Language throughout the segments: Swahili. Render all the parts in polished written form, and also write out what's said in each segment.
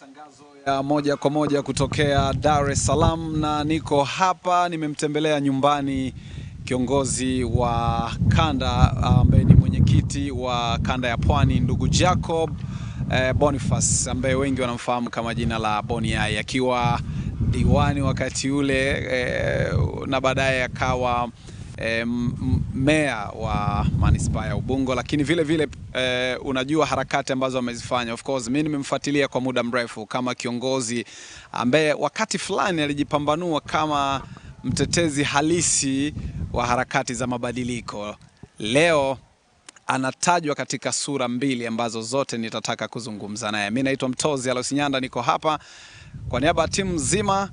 Matangazo ya moja kwa moja kutokea Dar es Salaam, na niko hapa nimemtembelea nyumbani kiongozi wa kanda ambaye ni mwenyekiti wa kanda ya Pwani, ndugu Jacob Boniface, ambaye wengi wanamfahamu kama jina la Boni Yai, akiwa diwani wakati ule na baadaye akawa meya wa manispaa ya Ubungo. Lakini vile vile unajua harakati ambazo amezifanya. Of course mimi nimemfuatilia kwa muda mrefu kama kiongozi ambaye wakati fulani alijipambanua kama mtetezi halisi wa harakati za mabadiliko. Leo anatajwa katika sura mbili ambazo zote nitataka kuzungumza naye. Mimi naitwa Mtozi Alosinyanda, niko hapa kwa niaba ya timu nzima.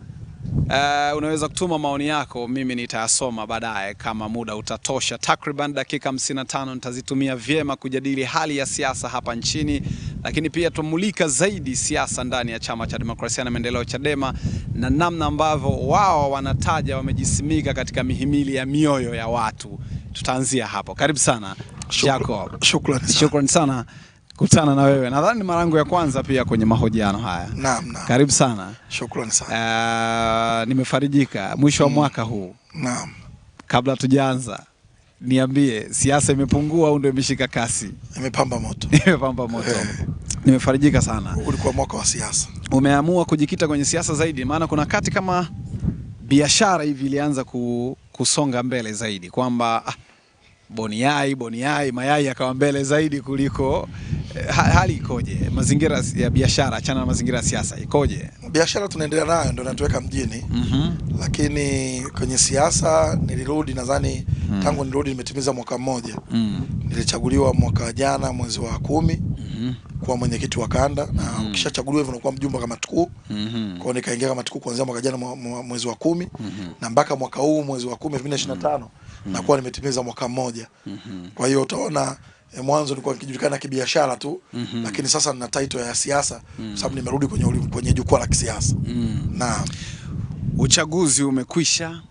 Unaweza kutuma maoni yako, mimi nitayasoma baadaye kama muda utatosha. Takriban dakika 55 nitazitumia vyema kujadili hali ya siasa hapa nchini, lakini pia tumulika zaidi siasa ndani ya Chama cha Demokrasia na Maendeleo Chadema, na namna ambavyo wao wanataja wamejisimika katika mihimili ya mioyo ya watu. Tutaanzia hapo. Karibu sana Jacob. Shukrani sana kutana na wewe. Nadhani mara yangu ya kwanza pia kwenye mahojiano haya. Naam. Karibu sana. Shukrani sana. Nimefarijika mwisho wa mwaka huu. Naam. Kabla tujaanza, niambie, siasa imepungua au ndio imeshika kasi? Imepamba moto. Imepamba moto. Nimefarijika sana. Ulikuwa mwaka wa siasa. Umeamua kujikita kwenye siasa zaidi, maana kuna kati kama biashara hivi ilianza kusonga mbele zaidi, kwamba Boni Yai mayai akawa mbele zaidi kuliko hali ikoje? Mazingira ya biashara, achana na mazingira ya siasa, ikoje? Biashara tunaendelea nayo, ndio natuweka mjini. Lakini kwenye siasa nilirudi, nadhani tangu nirudi nimetimiza mwaka mmoja. Nilichaguliwa mwaka jana mwezi wa 10 kuwa mwenyekiti wa kanda, na ukishachaguliwa hivyo unakuwa mjumbe kama tukuu. Kwa hiyo nikaingia kama tukuu kuanzia mwaka jana mwezi wa 10 na mpaka mwaka huu mwezi wa 10 2025 na kuwa nimetimiza mwaka mmoja. Kwa hiyo utaona mwanzo nilikuwa nikijulikana kibiashara tu, lakini sasa nina title ya siasa kwa sababu nimerudi kwenye jukwaa la kisiasa. Na uchaguzi umekwisha,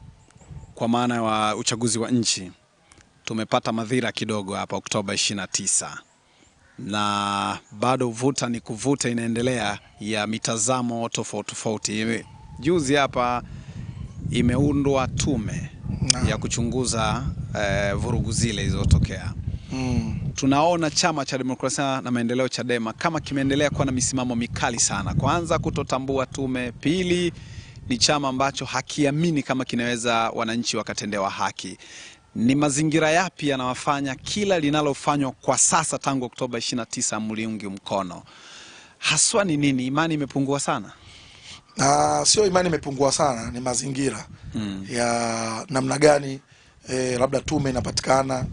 kwa maana wa uchaguzi wa nchi. Tumepata madhira kidogo hapa Oktoba 29. Na bado vuta ni kuvuta inaendelea ya mitazamo tofauti. Juzi hapa imeundwa tume ya kuchunguza vurugu zile zilizotokea. Tunaona Chama cha Demokrasia na Maendeleo Chadema kama kimeendelea kuwa na misimamo mikali sana. Kwanza, kutotambua tume; pili, ni chama ambacho hakiamini kama kinaweza wananchi wakatendewa haki. Ni mazingira yapi yanawafanya kila linalofanywa kwa sasa tangu Oktoba 29 mliungi mkono? Haswa ni nini? Imani imepungua sana? Sio imani imepungua sana, ni mazingira ya namna gani labda tume inapatikana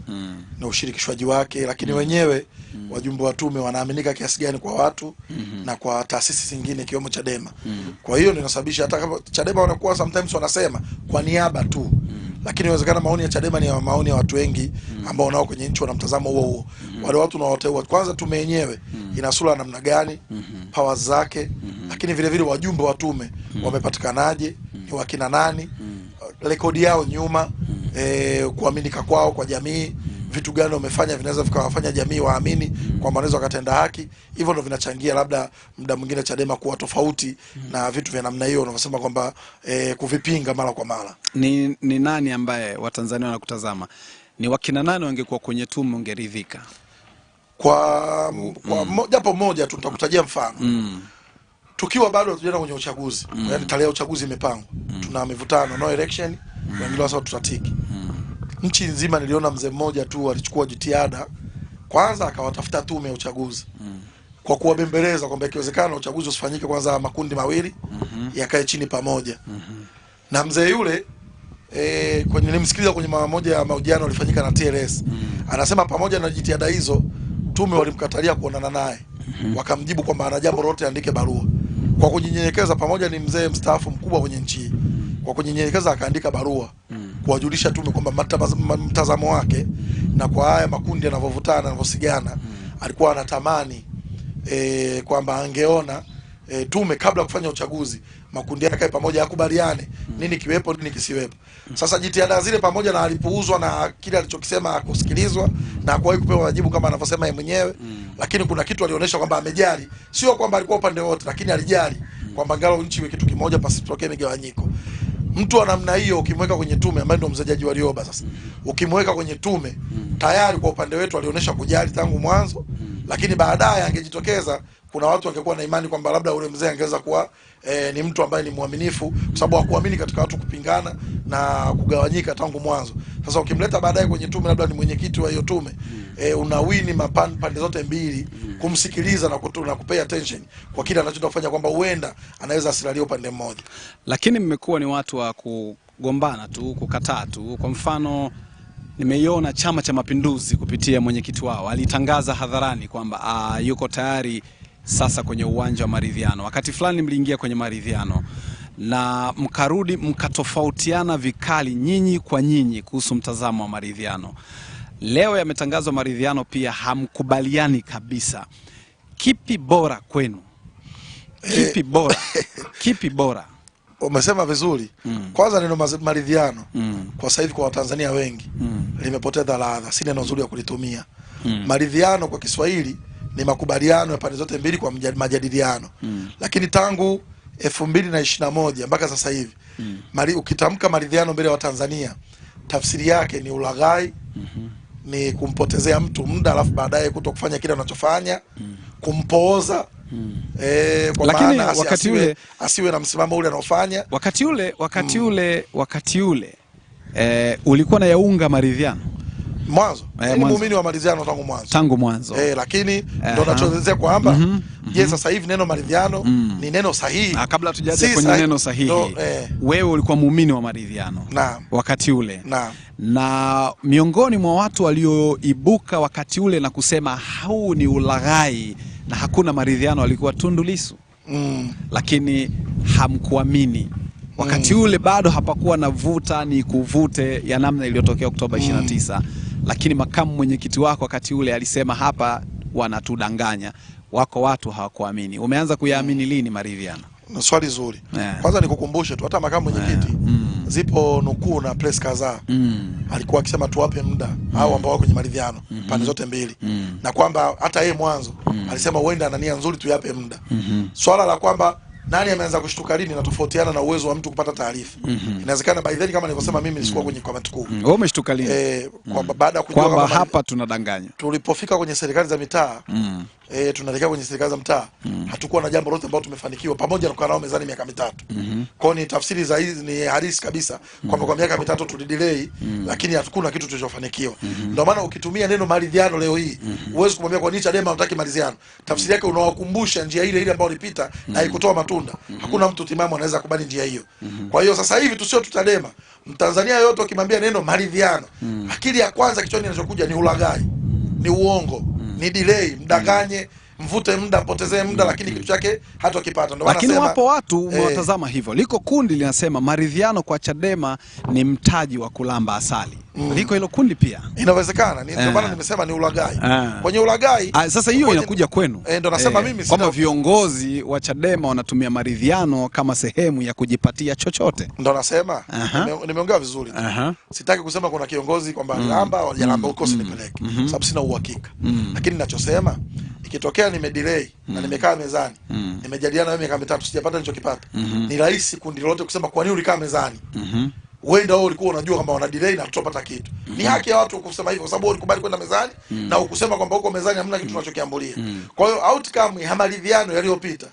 na ushirikishwaji wake, lakini wenyewe wajumbe wa tume wanaaminika kiasi gani kwa watu na kwa taasisi zingine ikiwemo Chadema. Kwa hiyo ndio inasababisha hata kama Chadema wanakuwa sometimes wanasema kwa niaba tu, lakini inawezekana maoni ya Chadema ni maoni ya watu wengi ambao nao kwenye nchi wana mtazamo huo. Wale watu tunawateua, kwanza tume yenyewe ina sura namna gani, powers zake, lakini vile vile wajumbe wa tume wamepatikanaje, ni wakina nani, rekodi yao nyuma, kuaminika kwao kwa jamii, vitu gani wamefanya vinaweza vikawafanya jamii waamini kwamba wanaweza wakatenda haki. Hivyo ndio vinachangia labda muda mwingine Chadema kuwa tofauti na vitu vya namna hiyo, unavyosema kwamba kuvipinga mara kwa mara. Ni nani ambaye Watanzania wanakutazama? Ni wakina nani wangekuwa kwenye tume ungeridhika? Japo moja tu nitakutajia mfano. Tukiwa bado hatujaenda kwenye uchaguzi, yaani tarehe ya uchaguzi imepangwa, tuna mivutano, no election, wengine wasa tutatiki. Nchi nzima niliona mzee mmoja tu alichukua jitihada, kwanza akawatafuta tume ya uchaguzi kwa kuwabembeleza kwamba ikiwezekana uchaguzi usifanyike, kwanza makundi mawili yakae chini pamoja. Na mzee yule nilimsikiliza kwenye moja ya mahojiano alifanyika na TLS. Anasema pamoja na jitihada hizo tume walimkatalia kuonana naye. Wakamjibu kwamba ana jambo lolote andike barua. Kwa kujinyenyekeza, pamoja ni mzee mstaafu mkubwa kwenye nchi, kwa kujinyenyekeza akaandika barua kuwajulisha tume kwamba mtazamo wake na kwa haya makundi yanavovutana yanavosigana, alikuwa anatamani kwamba angeona tume kabla ya kufanya uchaguzi makundi yake pamoja yakubaliane nini kiwepo nini kisiwepo. Sasa jitihada zile pamoja na alipuuzwa na kile alichokisema kusikilizwa na kuwahi kupewa majibu kama anavyosema yeye mwenyewe, lakini kuna kitu alionyesha kwamba amejali, sio kwamba alikuwa upande wote, lakini alijali kwamba ngalo nchi iwe kitu kimoja pasitokee migawanyiko. Mtu wa namna hiyo ukimweka kwenye tume, ambaye ndio mzajaji Warioba sasa, ukimweka kwenye tume tayari kwa upande wetu alionyesha kujali tangu mwanzo, lakini baadaye angejitokeza kuna watu wangekuwa na imani kwamba labda ule mzee angeweza kuwa ni mtu ambaye ni mwaminifu, kwa sababu hakuamini katika watu kupingana na kugawanyika tangu mwanzo. Sasa ukimleta baadaye kwenye tume, labda ni mwenyekiti wa hiyo tume, unawini pande zote mbili kumsikiliza na kupay attention kwa kile anachotaka kufanya, kwamba huenda anaweza asilalie upande mmoja. Lakini mmekuwa ni watu wa kugombana tu, kukataa tu. Kwa mfano nimeiona Chama cha Mapinduzi kupitia mwenyekiti wao alitangaza hadharani kwamba yuko tayari sasa kwenye uwanja wa maridhiano. Wakati fulani mliingia kwenye maridhiano na mkarudi mkatofautiana vikali nyinyi kwa nyinyi kuhusu mtazamo wa maridhiano. Leo yametangazwa maridhiano pia hamkubaliani kabisa. Kipi bora kwenu? Kipi bora? Kipi bora? Umesema vizuri. Kwanza neno maridhiano kwa sasa hivi kwa Watanzania wengi limepoteza ladha, si neno nzuri ya kulitumia. Maridhiano kwa Kiswahili ni makubaliano ya pande zote mbili kwa majadiliano. Lakini tangu 2021 mpaka sasa hivi ukitamka maridhiano mbele ya Watanzania, tafsiri yake ni ulaghai, ni kumpotezea mtu muda alafu baadaye kutokufanya kile anachofanya, kumpooza. Kwa lakini maana wakati ule asiwe na msimamo ule anaofanya. Wakati ule ulikuwa na yaunga maridhiano mwanzo. Ni muumini wa maridhiano tangu mwanzo. Lakini ndio nachoelezea kwamba sasa hivi neno maridhiano ni neno sahihi. Kabla tujaje kwenye neno sahihi, wewe ulikuwa muumini wa maridhiano wakati ule. Na miongoni mwa watu walioibuka wakati ule na kusema huu ni ulaghai na hakuna maridhiano alikuwa Tundu Lissu. Lakini hamkuamini. Wakati ule bado hapakuwa na vuta ni kuvute ya namna iliyotokea Oktoba 29. Lakini makamu mwenyekiti wako wakati ule alisema hapa wanatudanganya. Wako watu hawakuamini. Umeanza kuyaamini lini maridhiano? Swali zuri. Kwanza nikukumbushe tu hata makamu mwenyekiti zipo nukuu na press kadhaa alikuwa akisema tuwape muda hao ambao wako kwenye maridhiano pande zote mbili, na kwamba hata yeye mwanzo alisema huenda ana nia nzuri tuyape muda. Swala la kwamba nani ameanza kushtuka lini na tofautiana na uwezo wa mtu kupata taarifa. Inawezekana by then kama nilivyosema mimi nilikuwa kwenye kamati kuu. Wewe umeshtuka lini? Kwamba baada ya kujua kwamba hapa tunadanganya. Tulipofika kwenye serikali za mitaa, tunaelekea kwenye serikali za mtaa, hatukuwa na jambo lolote ambalo tumefanikiwa pamoja na kukaa nao mezani miaka mitatu. Kwa hiyo ni tafsiri za hizi ni halisi kabisa kwamba kwa miaka mitatu tulidelay, lakini hatukuna kitu tulichofanikiwa. Ndio maana ukitumia neno maridhiano leo hii, huwezi kumwambia kwa nini Chadema hataki maridhiano. Tafsiri yake unawakumbusha njia ile ile ambayo ulipita na haikutoa matunda. Hakuna mtu timamu anaweza kubali njia hiyo. Kwa hiyo sasa hivi tusio tutadema. Mtanzania yote ukimwambia neno maridhiano, akili ya kwanza kichwani inachokuja ni ulaghai, ni uongo, ni delay, mdanganye, mvute muda, potezee muda, lakini kitu chake hata ukipata. Ndio maana lakini wapo watu mwatazama hivyo. Liko kundi linasema maridhiano kwa Chadema ni mtaji wa kulamba asali. Liko hilo kundi pia. Inawezekana. Ndio maana nimesema ni ulaghai. Kwenye ulaghai sasa hiyo inakuja kwenu. Ndio nasema mimi kwamba viongozi wa Chadema wanatumia maridhiano kama sehemu ya kujipatia chochote. Ndio nasema nimeongea vizuri. Sitaki kusema kuna kiongozi kwamba lamba au jalamba huko sinipeleke, sababu sina uhakika. Lakini ninachosema ikitokea nimedelay na nimekaa mezani, nimejadiliana na miaka mitatu sijapata nilichokipata, ni rahisi kundi lolote kusema kwa nini ulikaa mezani. Wewe ulikuwa unajua kwamba wana delay na tutapata kitu. Ni haki ya watu kusema hivyo kwa sababu ulikubali kwenda mezani na ukusema kwamba huko mezani hamna kitu tunachokiambulia. Kwa hiyo outcome ya maridhiano yaliyopita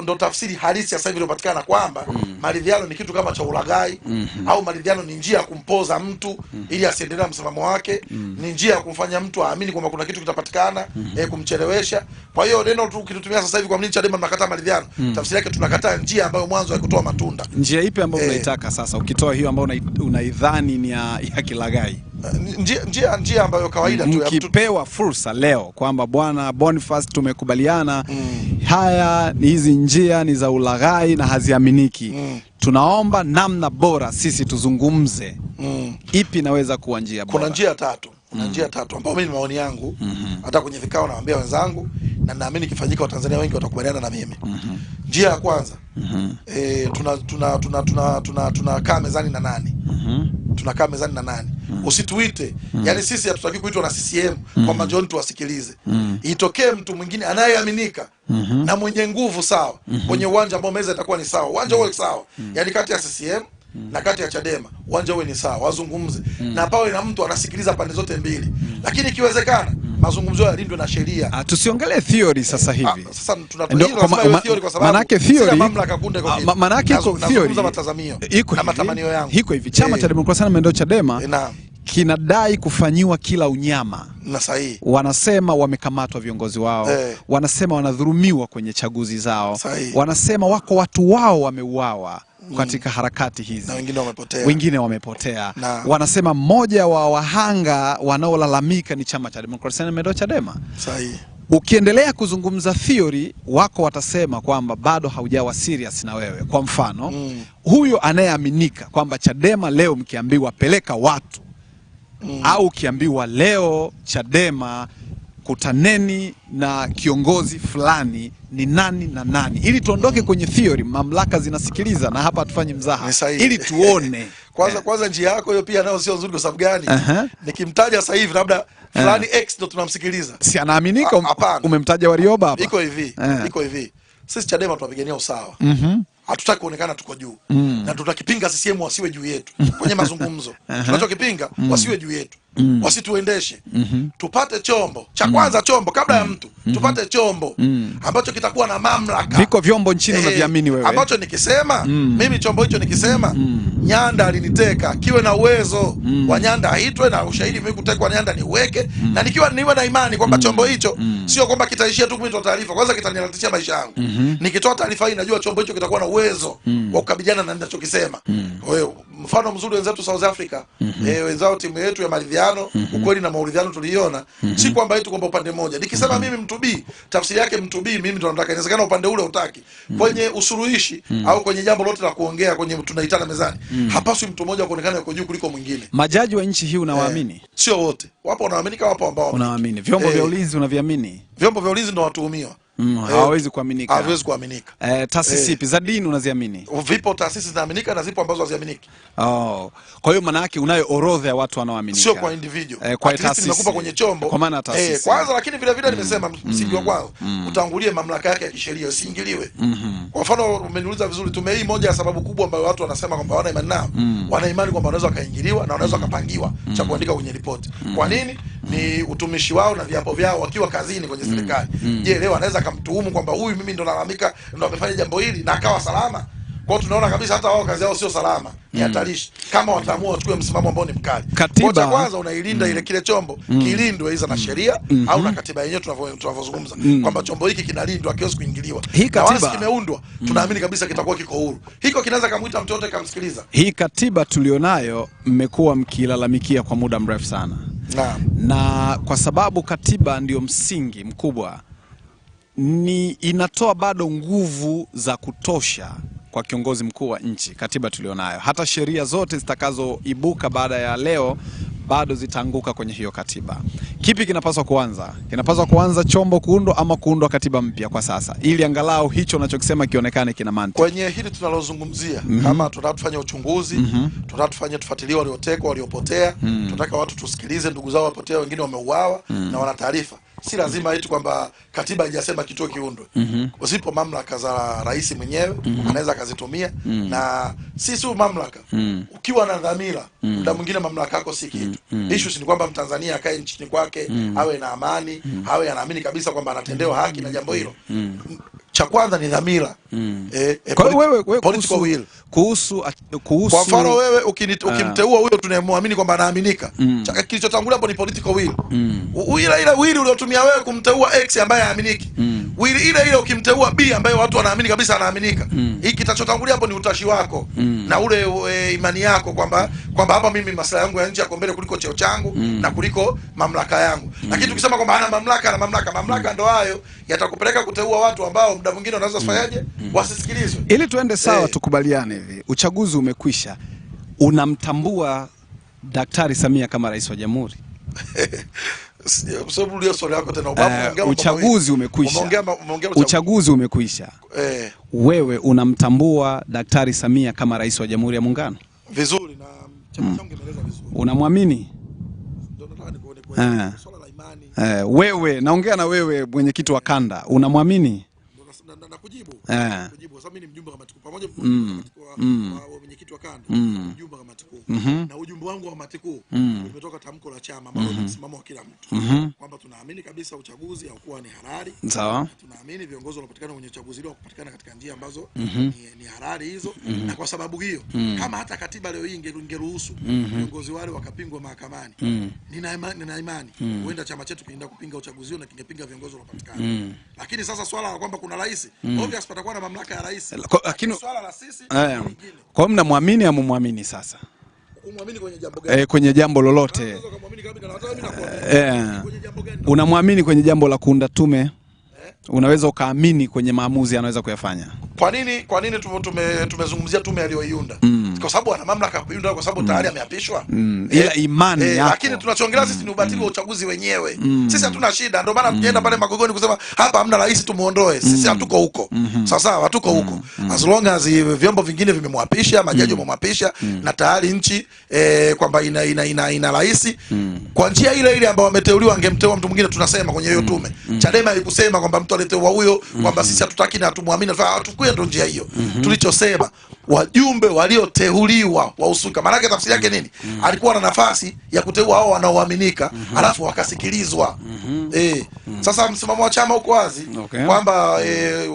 ndo tafsiri halisi sasa hivi iliyopatikana kwamba maridhiano ni kitu kama cha ulaghai, au maridhiano ni njia ya kumpoza mtu ili asiendelee na msimamo wake, ni njia ya kumfanya mtu aamini kwamba kuna kitu kitapatikana, kumchelewesha. Kwa hiyo neno tu kitutumia sasa hivi kwa nini Chadema mnakataa maridhiano, tafsiri yake tunakataa njia ambayo mwanzo haikutoa matunda. Njia ipi ambayo unaitaka sasa ukitoa hiyo ambayo unaidhani ni ya kilaghai? Njia ambayo kawaida tu ukipewa fursa leo kwamba bwana Boniface tumekubaliana haya ni hizi njia ni za ulaghai na haziaminiki, tunaomba namna bora sisi tuzungumze, ipi inaweza kuwa njia bora? Kuna njia tatu. Kuna njia tatu ambapo mimi ni maoni yangu, hata kwenye vikao nawaambia wenzangu na naamini kifanyika Watanzania wengi watakubaliana na mimi. Njia ya kwanza, tunakaa mezani na nani? Tunakaa mezani na nani? Usituite. Yani sisi hatutaki kuitwa na CCM kwamba John tuwasikilize. Itokee mtu mwingine anayeaminika na mwenye nguvu sawa kwenye uwanja ambao meza itakuwa ni sawa. Uwanja uwe sawa. Yani kati ya CCM na kati ya Chadema, uwanja uwe ni sawa, wazungumze. Na pawe na mtu anasikiliza pande zote mbili. Lakini ikiwezekana mazungumzo yalindwe na sheria. Tusiongelee theory sasa hivi. Sasa tunatoa theory kwa sababu manake theory mamlaka kunde kwa kitu. Manake theory matazamio na matamanio yangu. Iko hivi, chama cha demokrasia na maendeleo Chadema kinadai kufanyiwa kila unyama. Na sahihi. Wanasema wamekamatwa viongozi wao. Wanasema wanadhulumiwa kwenye chaguzi zao. Wanasema wako watu wao wameuawa katika harakati hizi. Na wengine wamepotea. Wanasema mmoja wa wahanga wanaolalamika ni chama cha demokrasia na maendeleo Chadema. Sahihi. Ukiendelea kuzungumza theory, wako watasema kwamba bado haujawa serious na wewe. Kwa mfano, huyo anayeaminika kwamba Chadema leo mkiambiwa peleka watu au ukiambiwa leo Chadema kutaneni na kiongozi fulani ni nani na nani, ili tuondoke kwenye theory, mamlaka zinasikiliza na hapa hatufanyi mzaha, ili tuone. Kwanza njia yako hiyo pia nayo sio nzuri. Kwa sababu gani? Nikimtaja sasa hivi labda fulani X ndo tunamsikiliza, si anaaminika. Umemtaja Warioba hapa. Iko hivi sisi Chadema tunapigania usawa. Hatutaki kuonekana tuko juu. Na tutakipinga CCM wasiwe juu yetu kwenye mazungumzo. Tunachokipinga wasiwe juu yetu. Wasituendeshe. Tupate chombo. Cha kwanza chombo kabla ya mtu. Tupate chombo ambacho kitakuwa na mamlaka. Viko vyombo nchini unaviamini wewe. Ambacho nikisema, mimi chombo hicho nikisema, Nyanda aliniteka, kiwe na uwezo wa Nyanda aitwe na ushahidi mimi kutekwa Nyanda niweke, na nikiwa niwe na imani kwamba chombo hicho sio kwamba kitaishia tu kumtoa taarifa, kwanza kitanilatisha maisha yangu. Nikitoa taarifa hii najua chombo hicho kitakuwa na uwezo wa kukabiliana na ninachokisema. Kwa hiyo mfano mzuri wenzetu South Africa, wenzao timu yetu ya maridhiano, ukweli na maridhiano tuliona, si kwamba eti kwamba upande mmoja. Nikisema mimi mtu B, tafsiri yake mtu B mimi ndo nataka. Inawezekana upande ule utaki. Kwenye usuluhishi au kwenye jambo lote la kuongea kwenye tunaitana mezani, hapaswi mtu mmoja kuonekana yuko juu kuliko mwingine. Majaji wa nchi hii unawaamini? Sio wote. Wapo wanaamini, kama wapo ambao unaamini. Vyombo vya ulinzi unaviamini? Vyombo vya ulinzi ndo watuhumiwa. Hawawezi kuaminika. Hawezi kuaminika. Taasisi ipi za dini unaziamini? Vipo taasisi zinaaminika na zipo ambazo haziaminiki. Kwa hiyo maana yake unayo orodha ya watu wanaoaminika. Sio kwa individual. Kwa taasisi nimekupa kwenye chombo. Kwa maana taasisi. Kwanza lakini vile vile nimesema msingi wa kwanza utangulie mamlaka yake ya kisheria, usiingiliwe. Kwa mfano umeniuliza vizuri, tume hii moja ya sababu kubwa ambayo watu wanasema kwamba wana imani nao, wana imani kwamba wanaweza kaingiliwa na wanaweza kapangiwa cha kuandika kwenye ripoti. Kwa nini? Ni utumishi wao na viapo vyao wakiwa kazini kwenye serikali. Je, leo anaweza kumtuhumu kwamba huyu mimi ndo nalalamika ndo amefanya jambo hili na akawa salama? Kwa tunaona kabisa hata wao kazi yao sio salama, ni hatarishi. Kama wataamua wachukue msimamo ambao ni mkali. Kwa cha kwanza unailinda ile kile chombo, kilindwe hizo na sheria au na katiba yenyewe tunavyozungumza kwamba chombo hiki kinalindwa, kiasi kuingiliwa. Hii katiba kimeundwa, tunaamini kabisa kitakuwa kiko huru. Hiko kinaweza kumuita mtu yote kamsikiliza. Hii katiba tulionayo mmekuwa mkilalamikia kwa muda mrefu sana. Na kwa sababu katiba ndio msingi mkubwa, ni inatoa bado nguvu za kutosha kwa kiongozi mkuu wa nchi. Katiba tulionayo, hata sheria zote zitakazoibuka baada ya leo bado zitaanguka kwenye hiyo katiba. Kipi kinapaswa kuanza? Kinapaswa kuanza chombo kuundwa ama kuundwa katiba mpya kwa sasa, ili angalau hicho unachokisema kionekane kina mantiki. Kwenye hili tunalozungumzia, kama tunataka tufanye uchunguzi, tunataka tufanye tufuatilie waliotekwa, waliopotea, tunataka watu tusikilize ndugu zao wapotea, wengine wameuawa na wana taarifa. Si lazima eti kwamba katiba haijasema kituo kiundwe. Zipo mamlaka za rais mwenyewe, anaweza akazitumia, na si tu mamlaka. Ukiwa na dhamira, muda mwingine mamlaka yako si kitu. Issue ni kwamba Mtanzania akae nchini kwake, awe na amani, awe anaamini kabisa kwamba anatendewa haki na jambo hilo. Cha kwanza ni dhamira. Kwa wewe political will. Kuhusu kwa mfano wewe ukimteua huyo tunayemwamini kwamba anaaminika, kilichotangulia hapo ni political will. Ile will uliotumia wewe kumteua X ambaye haaminiki, will ile ukimteua B ambaye watu wanaamini kabisa anaaminika, hiki kitachotangulia hapo ni utashi wako na ule imani yako kwamba hapa mimi maslahi yangu ya nchi yako mbele kuliko cheo changu na kuliko mamlaka yangu. Lakini tukisema kwamba ana mamlaka ndo hayo yatakupeleka kuteua watu ambao muda mwingine wanaweza kufanyaje, wasisikilizwe. Ili tuende sawa, tukubaliane hivi. Uchaguzi umekwisha. Unamtambua Daktari Samia kama rais wa Jamhuri? Sababu ndio swali lako tena, uchaguzi umekwisha. Uchaguzi umekwisha. Wewe unamtambua Daktari Samia kama rais wa Jamhuri ya Muungano? Vizuri, na chama changu kimeeleza vizuri. Unamwamini? Ndio nataka nikuone kwa swala la imani. Wewe naongea na wewe mwenyekiti wa kanda, unamwamini? Na kujibu. Kujibu sababu mimi ni mjumbe wa kamati kuu pamoja wa mwenyekiti wa kanda, mjumbe wa kamati kuu. Na ujumbe wangu wa kamati kuu umetoka tamko la chama ambalo ni msimamo wa kila mtu. Kwamba tunaamini kabisa uchaguzi haukuwa ni halali. Sawa. Tunaamini viongozi wanapatikana kwenye uchaguzi leo kupatikana katika njia ambazo ni halali hizo, na kwa sababu hiyo kama hata katiba leo hii ingeruhusu viongozi wale wakapingwa mahakamani, nina imani huenda chama chetu kienda kupinga uchaguzi na kingepinga viongozi wanapatikana. Lakini sasa swala la kwamba kuna rais, obvious patakuwa na mamlaka ya rais. Lakini swala la sisi kwa mnamwamini au mumwamini sasa? Kumwamini kwenye jambo gani? Kwenye jambo lolote. Unamwamini kwenye jambo la kuunda tume? Unaweza ukaamini kwenye maamuzi anaweza kuyafanya? Kwa nini tumezungumzia tume aliyoiunda? Kwa sababu ana mamlaka ya kuiunda, kwa sababu tayari ameapishwa. Ila imani yako. Lakini tunachoongelea sisi ni ubatili wa uchaguzi wenyewe. Sisi hatuna shida, ndio maana tunaenda pale Magogoni kusema hapa hamna rais, tumuondoe. Sisi hatuko huko. Sasa hatuko huko. As long as vyombo vingine vimemwapisha, majaji wamemwapisha na tayari nchi kwamba ina rais kwa njia ile ile ambayo wameteuliwa, angemteua mtu mwingine. Tunasema kwenye hiyo tume Chadema haikusema kwamba mtu aliteua huyo kwamba sisi hatutaki na hatumwamini, hatukue ndo njia hiyo. Tulichosema wajumbe walioteuliwa wahusika, maana yake tafsiri yake nini? Alikuwa na nafasi ya kuteua hao wanaoaminika, alafu wakasikilizwa. Sasa msimamo wa chama uko wazi kwamba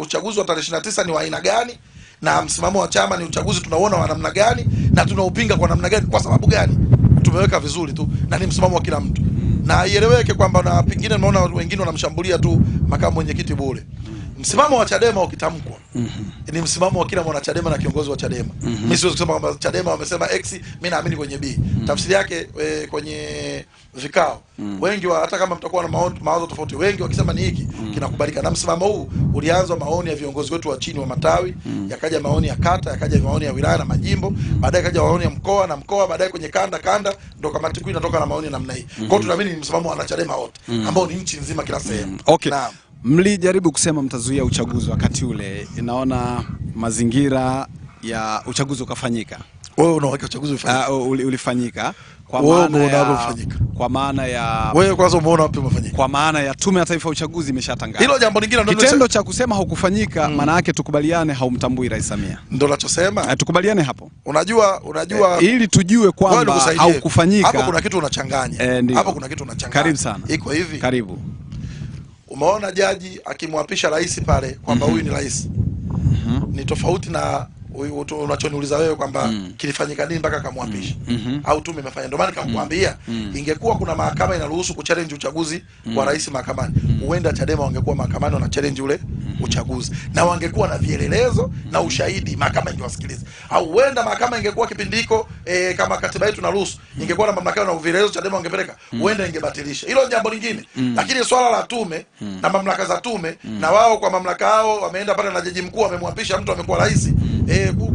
uchaguzi wa tarehe 29 ni wa aina gani, na msimamo wa chama ni uchaguzi tunauona wa namna gani na tunaupinga kwa namna gani, kwa sababu gani. Tumeweka vizuri tu na ni msimamo wa kila mtu, na ieleweke kwamba na pengine naona wengine wanamshambulia tu makamu mwenyekiti bure. Msimamo wa Chadema ukitamkwa ni msimamo wa kila mwana Chadema na kiongozi wa Chadema. Mimi siwezi kusema kwamba Chadema wamesema X, mimi naamini kwenye B. Tafsiri yake kwenye vikao wengi hata kama mtakuwa na mawazo tofauti, wengi wakisema ni hiki kinakubalika. Na msimamo huu ulianza maoni ya viongozi wetu wa chini wa matawi, yakaja maoni ya kata, yakaja maoni ya wilaya na majimbo, baadaye kaja maoni ya mkoa na mkoa, baadaye kwenye kanda ndo kamati kuu inatoka na maoni namna hii. Kwa hiyo tunaamini ni msimamo wa Chadema wote ambao ni nchi nzima kila sehemu. Na mlijaribu kusema mtazuia uchaguzi wakati ule, inaona mazingira ya uchaguzi ukafanyika. Wewe unaona uchaguzi ulifanyika kwa maana ya wewe kwanza umeona wapi umefanyika? Kwa maana ya Tume ya Taifa ya Uchaguzi imeshatangaza. Hilo jambo lingine ndio kitendo cha kusema haukufanyika, maana yake tukubaliane haumtambui Rais Samia. Ndio nachosema. Tukubaliane hapo. Unajua ili tujue kwamba haukufanyika. Hapo kuna kitu unachanganya. Hapo kuna kitu unachanganya. Karibu sana. Iko hivi. Karibu. Umeona jaji akimwapisha rais pale kwamba huyu ni rais. Ni tofauti na unachoniuliza wewe kwamba kilifanyika nini mpaka akamwapisha au tume imefanya. Ndio maana nikamwambia ingekuwa kuna mahakama inaruhusu kuchallenge uchaguzi wa rais mahakamani, huenda Chadema wangekuwa mahakamani wana challenge ule uchaguzi na wangekuwa na vielelezo na ushahidi, mahakama ingewasikiliza. Au huenda mahakama ingekuwa kipindi hiko kama katiba yetu inaruhusu, ingekuwa na mamlaka na vielelezo, Chadema wangepeleka, huenda ingebatilisha. Hilo ni jambo lingine. Lakini swala la tume na mamlaka za tume, na wao kwa mamlaka yao wameenda pale na jaji mkuu amemwapisha mtu amekuwa rais,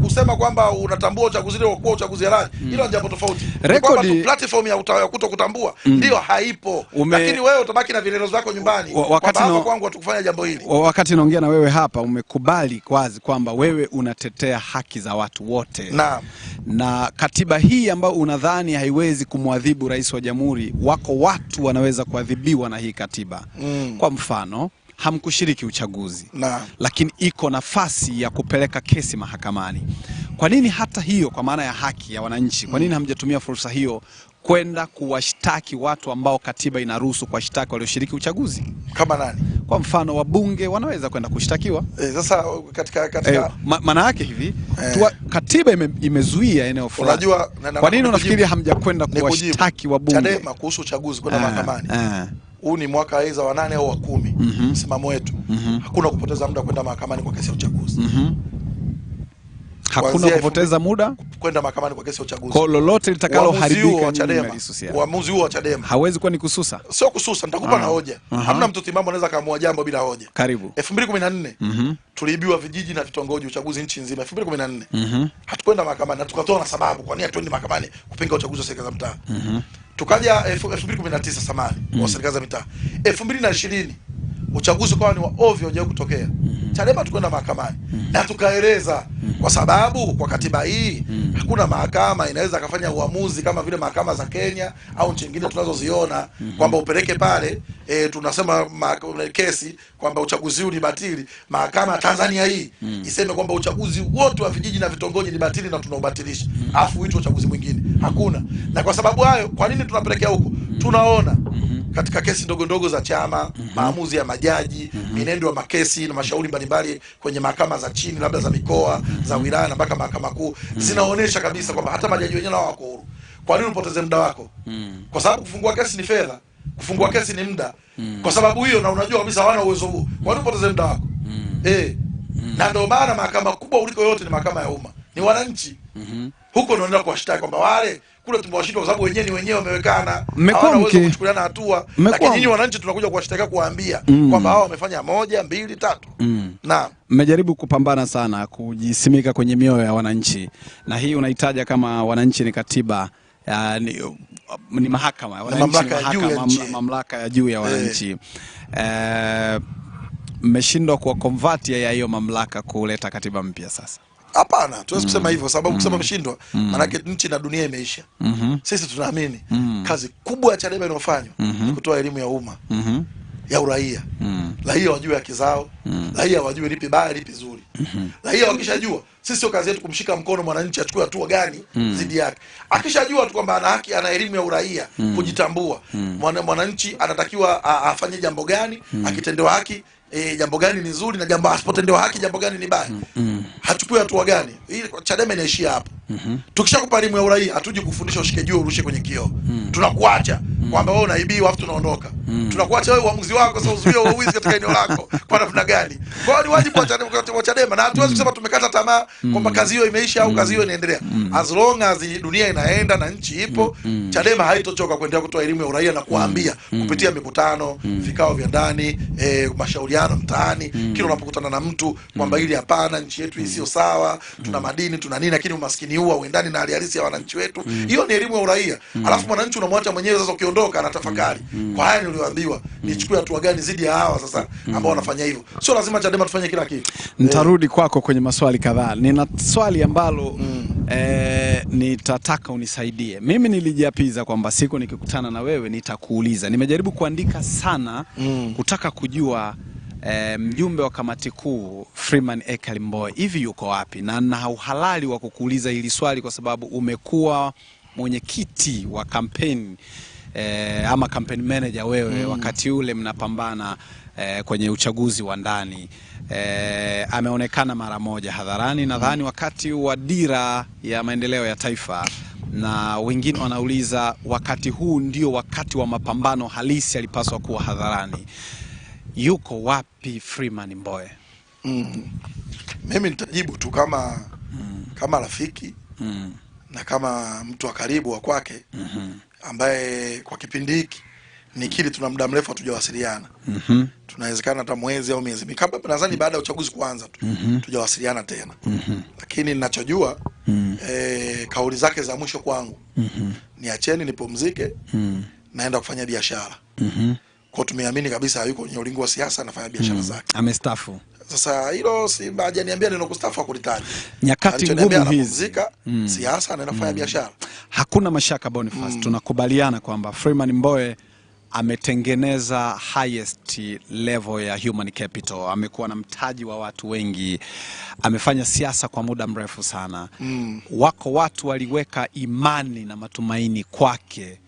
kusema kwamba unatambua uchaguzi leo kwa uchaguzi halali, hilo ni jambo tofauti. Kwamba platform ya kutokutambua ndio haipo. Lakini wewe utabaki na vielelezo zako nyumbani wakati kwangu tukufanya jambo hili. Wakati naongea na wewe hapa umekubali kwazi kwamba wewe unatetea haki za watu wote. Na katiba hii ambayo unadhani haiwezi kumwadhibu rais wa jamhuri, wako watu wanaweza kuadhibiwa na hii katiba. Kwa mfano, hamkushiriki uchaguzi lakini iko nafasi ya kupeleka kesi mahakamani. Kwa nini hata hiyo, kwa maana ya haki ya wananchi, kwa nini hamjatumia fursa hiyo kwenda kuwashtaki watu ambao katiba inaruhusu kuwashtaki walioshiriki uchaguzi? Kama nani? Kwa mfano wabunge wanaweza kwenda kushtakiwa. Sasa katika maana yake hivi katiba imezuia eneo fulani. Unajua kwa nini unafikiri hamjakwenda kuwashtaki wabunge? Chadema kuhusu uchaguzi kwenda mahakamani. Huu ni mwaka aidha wa 8 au wa 10. Msimamo wetu hakuna kupoteza muda kwenda mahakamani kwa kesi ya uchaguzi. Hakuna kupoteza muda kwenda mahakamani kwa kesi ya uchaguzi. Kwa lolote litakaloharibika Chadema. Uamuzi huo wa Chadema hawezi kuwa ni kususa. Sio kususa, nitakupa na hoja. Hamna mtu timamu anaweza kaamua jambo bila hoja. Karibu. 2014 tuliibiwa vijiji na vitongoji uchaguzi nchi nzima 2014. Hatukwenda mahakamani na tukatoa na sababu kwa nini hatuendi mahakamani kupinga uchaguzi wa serikali za mtaa. Tukaja 2019 samani wa serikali za mitaa. 2020 uchaguzi kwa ni wa ovyo hujawahi kutokea. Chadema tukwenda mahakamani na tukaeleza kwa sababu kwa katiba hii hakuna mahakama inaweza kufanya uamuzi kama vile mahakama za Kenya au nchi nyingine tunazoziona kwamba upeleke pale tunasema kesi kwamba uchaguzi huu ni batili. Mahakama ya Tanzania hii iseme kwamba uchaguzi wote wa vijiji na vitongoji ni batili na tunaubatilisha, afu uitwe uchaguzi mwingine. Hakuna. Na kwa sababu hayo, kwa nini tunapelekea huko? Tunaona katika kesi ndogo ndogo za chama, maamuzi ya majaji, mienendo ya makesi na mashauri mbalimbali kwenye mahakama za chini, labda za mikoa, za wilaya na mpaka mahakama kuu, zinaonesha kabisa kwamba hata majaji wenyewe nao wako huru. Kwa nini upoteze muda wako? Kwa sababu kufungua kesi ni fedha, kufungua kesi ni muda. Kwa sababu hiyo, na unajua kabisa hawana uwezo huo. Kwa nini upoteze muda wako? Na ndio maana mahakama kubwa kuliko yote ni mahakama ya umma. Ni wananchi. Huko ndio ndio kuwashtaki kwamba wale kule tumewashinda kwa sababu wenyewe wamewekana, hawana uwezo kuchukuliana hatua, lakini nyinyi wananchi tunakuja kuwashtaka kuwaambia kwamba hao wamefanya 1 2 3. Na mmejaribu kupambana sana kujisimika kwenye mioyo ya wananchi, na hii unahitaja kama wananchi ni katiba ni mahakama, mamlaka ya juu ya wananchi. Mmeshindwa kwa convert ya hiyo mamlaka kuleta katiba mpya sasa? Hapana, tuwezi kusema hivyo sababu kusema mshindwa maana nchi na dunia imeisha. Sisi tunaamini kazi kubwa ya Chadema inayofanywa ni kutoa elimu ya umma ya uraia. Raia wajue haki zao, raia wajue lipi baya lipi zuri. Raia wakishajua, sisi sio kazi yetu kumshika mkono mwananchi achukue hatua gani dhidi yake. Akishajua tu kwamba ana haki, ana elimu ya uraia, kujitambua, mwananchi anatakiwa afanye jambo gani, akitendewa haki jambo gani ni nzuri na jambo asipotendewa haki jambo gani ni baya. Hachukui hatua gani? Hii Chadema inaishia hapo. Tukishakupa elimu ya uraia, hatuji kufundisha ushike juu urushe kwenye kioo. Tunakuacha kwamba wewe unaibiwa afu tunaondoka. Tunakuacha wewe uamuzi wako sasa uzuie uwizi katika eneo lako. Kwa namna gani? Kwa hiyo ni wajibu wa Chadema, na hatuwezi kusema tumekata tamaa kwamba kazi hiyo imeisha au kazi hiyo inaendelea. As long as dunia inaenda na nchi ipo, Chadema haitochoka kuendelea kutoa elimu ya uraia na kuambia kupitia mikutano, vikao vya ndani, mashauriano mtaani, kila unapokutana na mtu kwamba hili hapana, nchi yetu hii sio sawa, tuna madini, tuna nini, lakini umaskini huu hauendani na hali halisi ya wananchi wetu. Hiyo ni elimu ya uraia. Alafu mwananchi unamwacha mwenyewe sasa, ukiondoka anatafakari, kwa haya niliyoambiwa nichukue hatua gani zidi ya hawa sasa ambao wanafanya hivyo. Sio lazima Chadema tufanye kila kitu. Nitarudi kwako kwenye maswali kadhaa. Nina swali ambalo nitataka unisaidie. Mimi nilijiapiza kwamba siku nikikutana na wewe nitakuuliza. Nimejaribu kuandika sana kutaka kujua mjumbe wa kamati kuu Freeman Aikael Mbowe hivi yuko wapi, na na uhalali wa kukuuliza hili swali kwa sababu umekuwa mwenyekiti wa kampeni ama campaign manager wewe wakati ule mnapambana kwenye uchaguzi wa ndani. Ameonekana mara moja hadharani, nadhani wakati wa dira ya maendeleo ya taifa, na wengine wanauliza wakati huu ndio wakati wa mapambano halisi, alipaswa kuwa hadharani. Yuko wapi Freeman Mbowe? Mimi nitajibu tu kama rafiki na kama mtu wa karibu wa kwake ambaye kwa kipindi hiki nikiri tuna muda mrefu hatujawasiliana. Tunawezekana hata mwezi au miezi mikaba, nadhani baada ya uchaguzi kuanza tu tujawasiliana tena. Lakini ninachojua kauli zake za mwisho kwangu niacheni nipumzike, naenda kufanya biashara. Kwa tumeamini kabisa hayuko kwenye ulingo wa siasa, anafanya biashara zake. Amestaafu. Sasa hilo si hajaniambia neno kustaafu akulitaja. Nyakati ngumu hizi siasa anaenda kufanya biashara. Hakuna mashaka Boniface, tunakubaliana kwamba Freeman Mbowe ametengeneza highest level ya human capital, amekuwa na mtaji wa watu wengi, amefanya siasa kwa muda mrefu sana. Wako watu waliweka imani na matumaini kwake.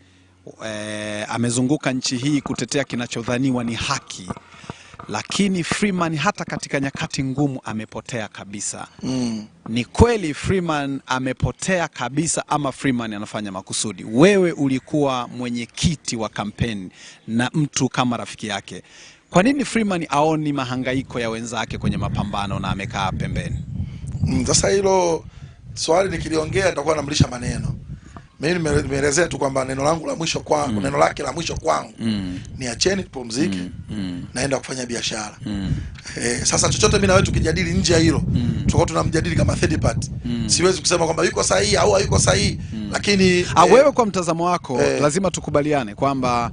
Amezunguka nchi hii kutetea kinachodhaniwa ni haki, lakini Freeman hata katika nyakati ngumu amepotea kabisa. Ni kweli Freeman amepotea kabisa ama Freeman anafanya makusudi? Wewe ulikuwa mwenyekiti wa kampeni na mtu kama rafiki yake, kwa nini Freeman aoni mahangaiko ya wenzake kwenye mapambano na amekaa pembeni? Sasa hilo swali nikiliongea nitakuwa namlisha maneno. Mimi nimeelezea tu kwamba neno langu la mwisho kwangu, neno lake la mwisho kwangu niacheni tupumzike, naenda kufanya biashara. Sasa chochote mimi na wewe tukijadili nje ya hilo, tutakuwa tunamjadili kama third party. Siwezi kusema kwamba yuko sahihi au hayuko sahihi. Lakini wewe kwa mtazamo wako lazima tukubaliane kwamba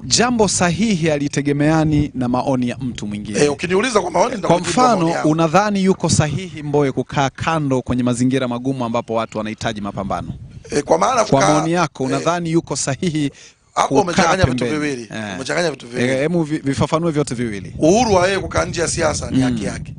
jambo sahihi halitegemeani na maoni ya mtu mwingine. Ukiniuliza kwa maoni, kwa mfano, unadhani yuko sahihi Mbowe kukaa kando kwenye mazingira magumu ambapo watu wanahitaji mapambano? Kwa maana kwa maoni yako unadhani yuko sahihi? Hapo umechanganya vitu viwili. Umechanganya vitu viwili. Hebu vifafanue vyote viwili. Uhuru wa yeye kukaa nje ya siasa ni haki yake.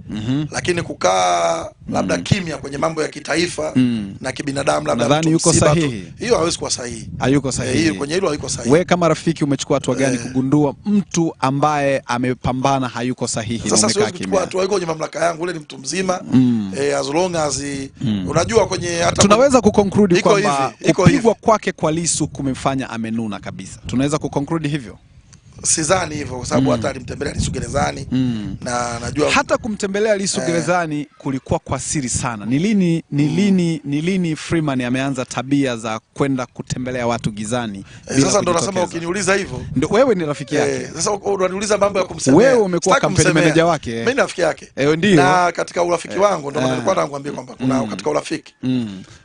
Lakini kukaa labda kimya kwenye mambo ya kitaifa na kibinadamu labda nadhani yuko sahihi. Hiyo hawezi kuwa sahihi. Hayuko sahihi. Hiyo kwenye hilo hayuko sahihi. Wewe kama rafiki umechukua hatua gani kugundua mtu ambaye amepambana hayuko sahihi? Sasa siwezi kuchukua hatua kwenye mamlaka yangu, ule ni mtu mzima. As long as unajua kwenye hata tunaweza kuconclude kwamba kupigwa kwake kwa Lissu kumemfanya amenuna kabisa. Tunaweza kuconclude hivyo? Sidhani hivyo kwa sababu hata alimtembelea Lissu gerezani na najua hata kumtembelea Lissu gerezani kulikuwa kwa siri sana. Ni lini Freeman ameanza tabia za kwenda kutembelea watu gizani? Sasa ndo nasema ukiniuliza hivyo, ndio wewe ni rafiki yake. Sasa unaniuliza mambo ya kumsemea. Wewe umekuwa campaign manager wake. Mimi ni rafiki yake. Ndio. Na katika urafiki wangu ndio nilikuwa nakwambia kwamba kuna katika urafiki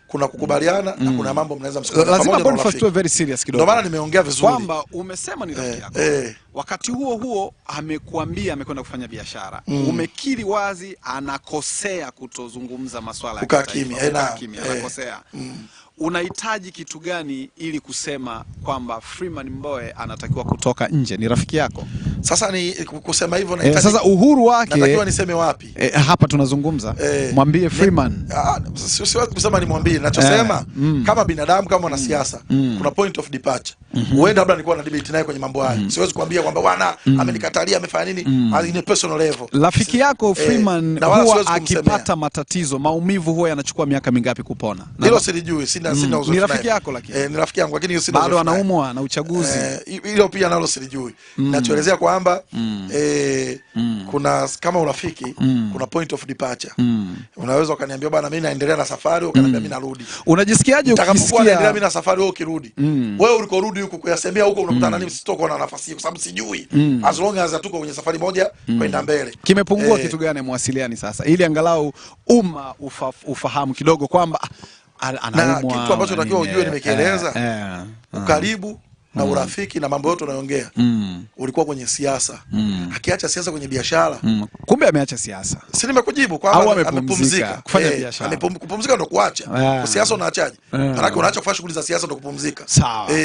kuna kukubaliana na kuna mambo mnaweza msikubaliana. Lazima Boniface tuwe very serious kidogo. Ndio maana nimeongea vizuri kwamba umesema ni rafiki yako. Wakati huo amekuambia amekwenda kufanya biashara. Umekiri wazi anakosea kutozungumza masuala ya kimya. Anakosea. Unahitaji kitu gani ili kusema kwamba Freeman Mbowe anatakiwa kutoka nje? Ni rafiki yako. Sasa ni kusema hivyo nahitaji sasa uhuru wake. Natakiwa niseme wapi? Hapa tunazungumza. Mwambie Freeman. Siwezi kusema nimwambie. Ninachosema kama binadamu, kama mwanasiasa, kuna point of departure. Huenda labda nilikuwa na debate naye kwenye mambo haya. Siwezi kuambia kwamba bwana amenikatalia, amefanya nini, in a personal level. Rafiki yako Freeman huwa akipata matatizo, maumivu huwa yanachukua miaka mingapi kupona? Hilo silijui. Ni rafiki yako lakini. Ni rafiki yangu lakini sina bado anaumwa na uchaguzi. Hilo pia nalo silijui. Nachoelezea kwamba kuna kama urafiki kuna point of departure. Unaweza ukaniambia bwana mimi naendelea na safari, ukaniambia mimi narudi. Unajisikiaje ukisikia naendelea mimi na safari wewe ukirudi? Wewe ulikorudi huko kuyasemea huko unakutana na nini? Sitoko na nafasi kwa sababu sijui. As long as tuko kwenye safari moja kwenda mbele. Kimepungua kitu gani mwasiliani sasa ili angalau ufahamu kidogo kwamba na kitu ambacho natakiwa ujue nimekieleza. Ukaribu na urafiki na mambo yote unayoongea ulikuwa kwenye siasa. Akiacha siasa kwenye biashara. Kumbe ameacha siasa. Si nimekujibu kwamba amepumzika kufanya biashara. Kupumzika ndo kuacha. Kwa siasa unaachaje? Maana unaacha kufanya shughuli za siasa ndo kupumzika.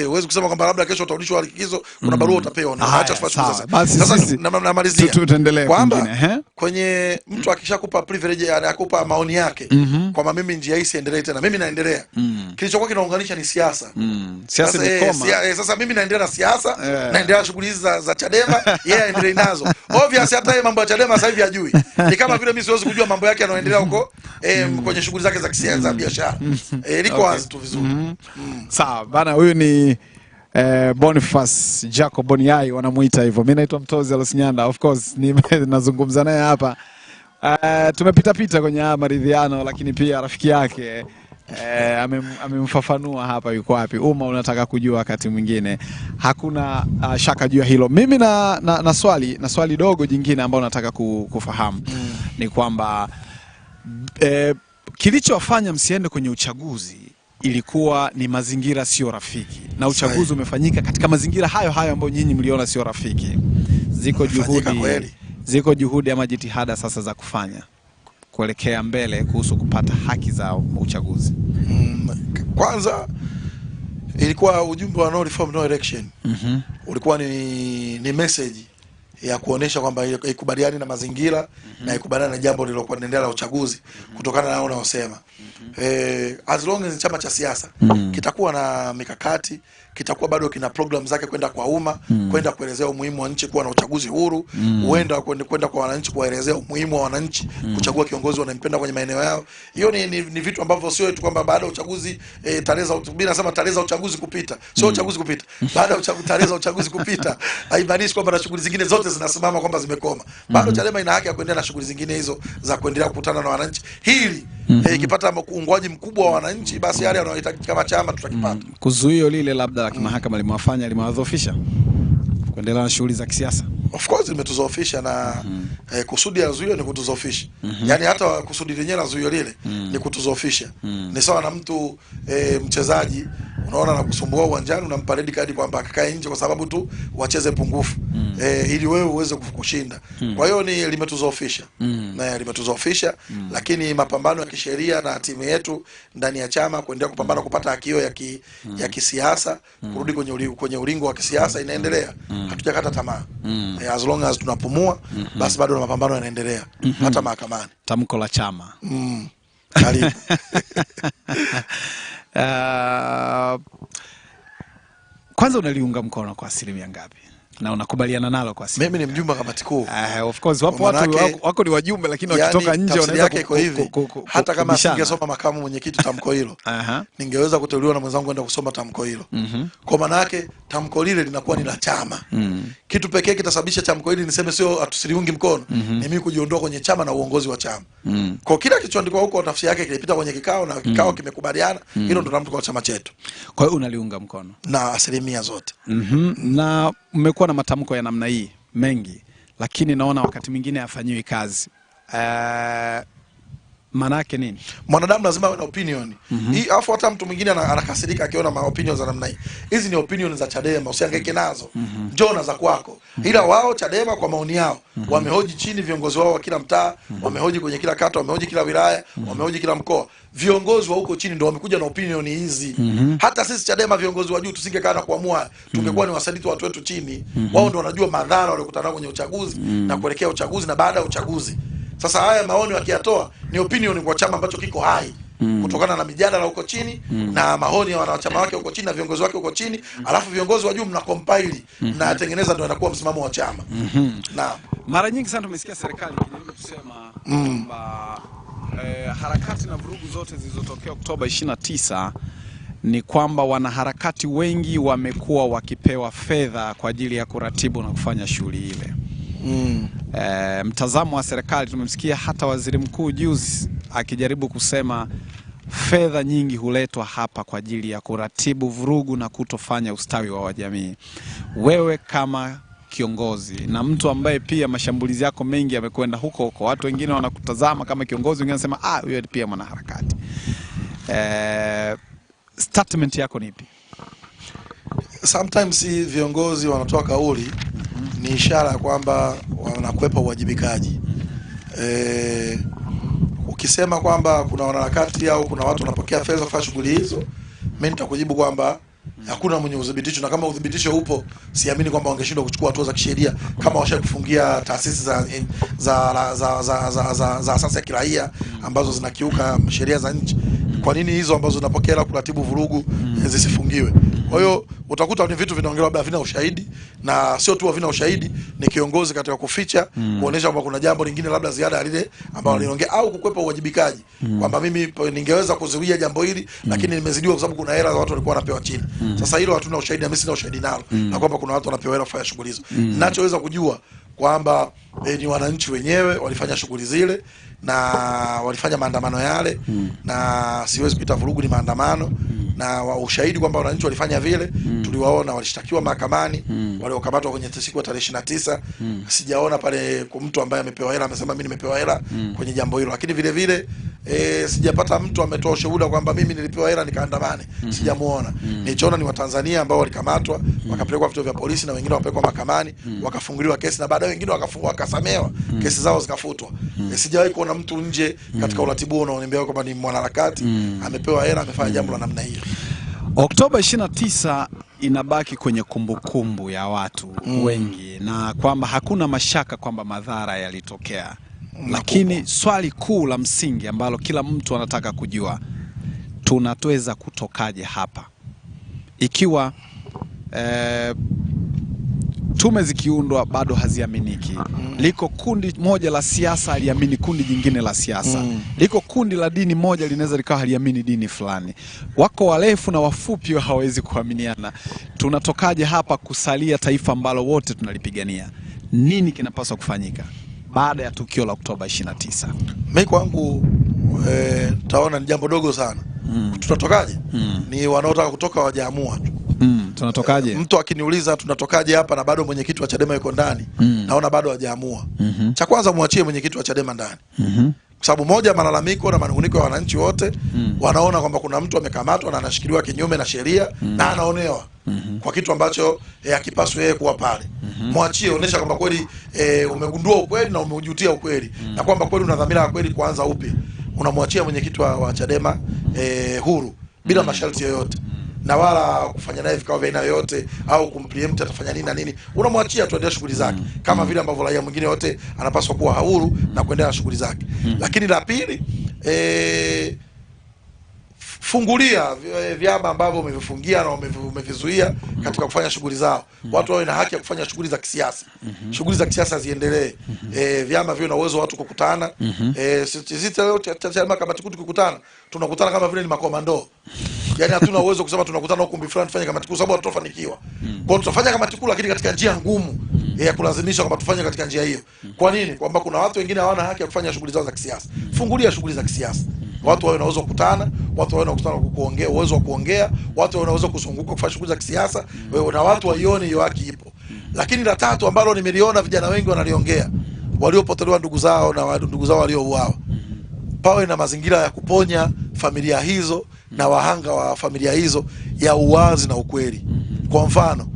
Huwezi kusema kwamba labda kesho utarudishwa likizo, kuna barua utapewa na unaacha kufanya shughuli za siasa. Sasa namalizia. Tuendelee kwamba kwenye mtu akishakupa privilege, anakupa maoni yake kwamba mimi njia hii siendelee tena, mimi naendelea. Kilichokuwa kinaunganisha ni siasa. Siasa ni koma. Sasa mimi naendelea na siasa, naendelea na shughuli hizi za Chadema, yeye aendelee nazo. Obviously hata yeye mambo ya Chadema sasa hivi hajui. Ni kama vile mimi siwezi kujua mambo yake yanayoendelea huko kwenye shughuli zake za kisiasa za biashara. Liko wazi tu vizuri. Sawa, bana huyu ni Boniface Jacob Boniai wanamuita hivyo. Mimi naitwa Mtozi Alosinyanda. Of course nazungumza naye hapa. Tumepita kwenye maridhiano lakini pia rafiki yake amemfafanua hapa yuko wapi. Unataka kujua wakati mwingine. Hakuna shaka juu ya hilo. Mimi na swali dogo jingine ambao nataka kufahamu ni kwamba kilichowafanya msiende kwenye uchaguzi ilikuwa ni mazingira sio rafiki, na uchaguzi umefanyika katika mazingira hayo ambayo nyinyi mliona sio rafiki. Ziko juhudi ama jitihada sasa za kufanya kuelekea mbele kuhusu kupata haki za uchaguzi? Kwanza ilikuwa ujumbe wa no reform no election. Ulikuwa ni message ya kuonesha kwamba ikubaliani na mazingira na ikubaliani na jambo lilokuwa linaendelea la uchaguzi kutokana na unaosema. As long as chama cha siasa kitakuwa na mikakati, kitakuwa bado kina program zake kwenda kwa umma, kwenda kuelezea umuhimu wa nchi kuwa na uchaguzi huru, huenda kwenda kwa wananchi kuelezea umuhimu wa wananchi kuchagua kiongozi wanampenda kwenye maeneo yao. Hiyo ni vitu ambavyo sio tu kwamba baada ya uchaguzi tarehe za uchaguzi kupita, sio uchaguzi kupita. Baada ya tarehe za uchaguzi kupita haimaanishi kwamba na shughuli zingine zote zinasimama kwamba zimekoma. Bado Chadema ina haki ya kuendelea na shughuli zingine hizo za kuendelea kukutana na wananchi. Hili ikipata uungwaji mkubwa wa wananchi, basi yale wanayohitaji kama chama tutakipata. Kuzuio lile labda la kimahakama limewafanya limewadhofisha. kuendelea na shughuli za kisiasa. Of course imetuzofisha na kusudi ya zuio ni kutuzofisha. Yani hata kusudi lenyewe la zuio lile ni kutuzofisha. Ni sawa na mtu mchezaji unaona na kusumbua uwanjani, unampa red card kwamba akakae nje kwa sababu tu wacheze pungufu ili wewe uweze kushinda. Kwa hiyo ni limetuzofisha. Na limetuzofisha, lakini mapambano ya kisheria na timu yetu ndani ya chama kuendelea kupambana kupata hakio ya kisiasa, kurudi kwenye ulingo wa kisiasa inaendelea. Hatujakata tamaa. As long as tunapumua basi bado na mapambano yanaendelea hata mahakamani. Tamko la chama. Karibu. Kwanza unaliunga mkono kwa asilimia ngapi? Na unakubaliana nalo kwa asilimia? Mimi ni mjumbe wa kamati kuu. Of course wapo watu wako ni wajumbe, lakini wakitoka nje wanaweza hivi. Hata kama singesoma makamu mwenyekiti tamko hilo, ningeweza kuteuliwa na mwenzangu kwenda kusoma tamko hilo. Kwa maana yake tamko lile linakuwa ni la chama. Kitu pekee kitasababisha tamko hili niseme sio atusiliungi mkono ni mimi kujiondoa kwenye chama na uongozi wa chama. Kwa kila kilichoandikwa huko tafsiri yake kilipita kwenye kikao na kikao kimekubaliana, hilo ndo tamko la chama chetu. Kwa hiyo unaliunga mkono na asilimia zote. Na mmekuwa na matamko ya namna hii mengi, lakini naona wakati mwingine hafanyiwi kazi. Manake nini? Mwanadamu lazima awe na opinion. Hii afu hata mtu mwingine anakasirika akiona ma opinions za namna hii. Hizi ni opinions za Chadema, usihangaike nazo. Njoo za kwako. Ila wao Chadema kwa maoni yao wamehoji chini viongozi wao wa kila mtaa, wamehoji kwenye kila kata, wamehoji kila wilaya, wamehoji kila mkoa. Viongozi wa huko chini ndio wamekuja na opinion hizi. Hata sisi Chadema viongozi wa juu tusingekaa na kuamua, tungekuwa ni wasaliti watu wetu chini. Wao ndio wanajua madhara walikutana kwenye uchaguzi na kuelekea uchaguzi na baada ya uchaguzi. Sasa haya maoni wakiyatoa ni opinion kwa chama ambacho kiko hai kutokana na mijadala huko chini na maoni ya wanachama wake huko chini na viongozi wake huko chini, alafu viongozi wa juu mna compile na tengeneza ndio inakuwa msimamo wa chama. Na mara nyingi sana tumesikia serikali ikijaribu kusema kwamba harakati na vurugu zote zilizotokea Oktoba 29 ni kwamba wanaharakati wengi wamekuwa wakipewa fedha kwa ajili ya kuratibu na kufanya shughuli ile. Mtazamo wa serikali tumemsikia hata waziri mkuu juzi akijaribu kusema fedha nyingi huletwa hapa kwa ajili ya kuratibu vurugu na kutofanya ustawi wa jamii. Wewe kama kiongozi na mtu ambaye pia mashambulizi yako mengi yamekwenda huko huko, watu wengine wanakutazama kama kiongozi, wengine wanasema huyo pia mwanaharakati. Statement yako ni ipi? Sometimes viongozi wanatoa kauli ni ishara ya kwamba wanakwepa uwajibikaji. Ukisema kwamba kuna wanaharakati au kuna watu wanapokea fedha kwa shughuli hizo, mimi nitakujibu kwamba hakuna mwenye udhibitisho, na kama udhibitisho upo siamini kwamba wangeshindwa kuchukua hatua za kisheria kama washakufungia taasisi za asasi ya kiraia ambazo zinakiuka sheria za nchi. Kwa nini hizo ambazo zinapokea la kuratibu vurugu zisifungiwe? Kwa hiyo utakuta ni vitu vinaongelewa labda havina ushahidi, na sio tu havina ushahidi, ni kiongozi katika kuficha kuonesha kwamba kuna jambo lingine labda ziada ya lile ambalo aliongea au kukwepa uwajibikaji kwamba mimi ningeweza kuzuia jambo hili lakini nimezidiwa kwa sababu kuna hela za watu walikuwa wanapewa chini. Sasa hilo hatuna ushahidi na mimi sina ushahidi nalo na kwamba kuna watu wanapewa hela kufanya shughuli hizo. Ninachoweza kujua kwamba ni wananchi wenyewe walifanya shughuli zile na walifanya maandamano yale na siwezi kuita vurugu, ni maandamano na ushahidi kwamba wananchi walifanya vile tuliwaona, walishtakiwa mahakamani, waliokamatwa kwenye siku ya tarehe 29. Sijaona pale kwa mtu ambaye amepewa hela amesema mimi nimepewa hela kwenye jambo hilo, lakini vile vile sijapata mtu ametoa ushuhuda kwamba mimi nilipewa hela nikaandamane. Sijamuona. Nilichoona ni Watanzania ambao walikamatwa wakapelekwa vituo vya polisi na wengine wapelekwa mahakamani wakafunguliwa kesi na baadaye wengine wakafungwa wakasamehewa, kesi zao zikafutwa. Sijawahi kuona mtu nje katika uratibu unaoniambia kwamba ni mwanaharakati amepewa hela amefanya jambo la namna hiyo. Oktoba 29 inabaki kwenye kumbukumbu ya watu wengi na kwamba hakuna mashaka kwamba madhara yalitokea. Lakini swali kuu la msingi ambalo kila mtu anataka kujua, tunatweza kutokaje hapa ikiwa tume zikiundwa bado haziaminiki? Liko kundi moja la siasa aliamini kundi jingine la siasa. Liko kundi la dini moja linaweza likawa haliamini dini fulani. Wako warefu na wafupi hawawezi kuaminiana. Tunatokaje hapa kusalia taifa ambalo wote tunalipigania? Nini kinapaswa kufanyika baada ya tukio la Oktoba 29? Mimi kwangu taona ni jambo dogo sana. Tutatokaje? Ni wanaotaka kutoka wajaamua tu. tunatokaje? Mtu akiniuliza tunatokaje hapa na bado mwenyekiti wa Chadema yuko ndani, naona bado hajaamua. Cha kwanza muachie mwenyekiti wa Chadema ndani. Kwa sababu moja, malalamiko na manunguniko ya wananchi wote wanaona kwamba kuna mtu amekamatwa na anashikiliwa kinyume na sheria na anaonewa kwa kitu ambacho hakipaswi yeye kuwa pale. Muachie, onyesha kwamba kweli umegundua ukweli na umeujutia ukweli na kwamba kweli una dhamira ya kweli kuanza upya. Unamwachia mwenyekiti wa Chadema huru bila masharti yoyote, na wala kufanya naye vikao vya aina yoyote au kumpreempt atafanya nini na nini. Unamwachia tuendelee shughuli zake kama vile ambavyo raia mwingine yote anapaswa kuwa huru na kuendelea na shughuli zake. Lakini la pili, fungulia vyama ambavyo umevifungia na umevizuia katika kufanya shughuli zao. Watu wawe na haki ya kufanya shughuli za kisiasa. Shughuli za kisiasa ziendelee. Vyama viwe na uwezo watu kukutana. Sisi leo Chadema kamati kuu tukikutana, tunakutana kama vile ni makomando. Yaani hatuna uwezo kusema tunakutana ukumbi fulani tufanye kamati kuu, sababu hatutafanikiwa. Kwa hiyo tutafanya kamati kuu lakini katika njia ngumu ya kulazimisha kwamba tufanye katika njia hiyo. Kwa nini? Kwamba kuna watu wengine hawana haki ya kufanya shughuli zao za kisiasa. Fungulia shughuli za kisiasa. Watu wawe na uwezo kukutana, watu wawe na kukutana kuongea, uwezo wa kuongea, watu wawe na uwezo kuzunguka kufanya shughuli za kisiasa, na watu waione hiyo haki ipo. Lakini la tatu ambalo nimeliona vijana wengi wanaliongea, waliopotelewa ndugu zao na ndugu zao waliouawa, pawe na mazingira ya kuponya familia hizo na wahanga wa familia hizo ya uwazi na ukweli. Kwa mfano,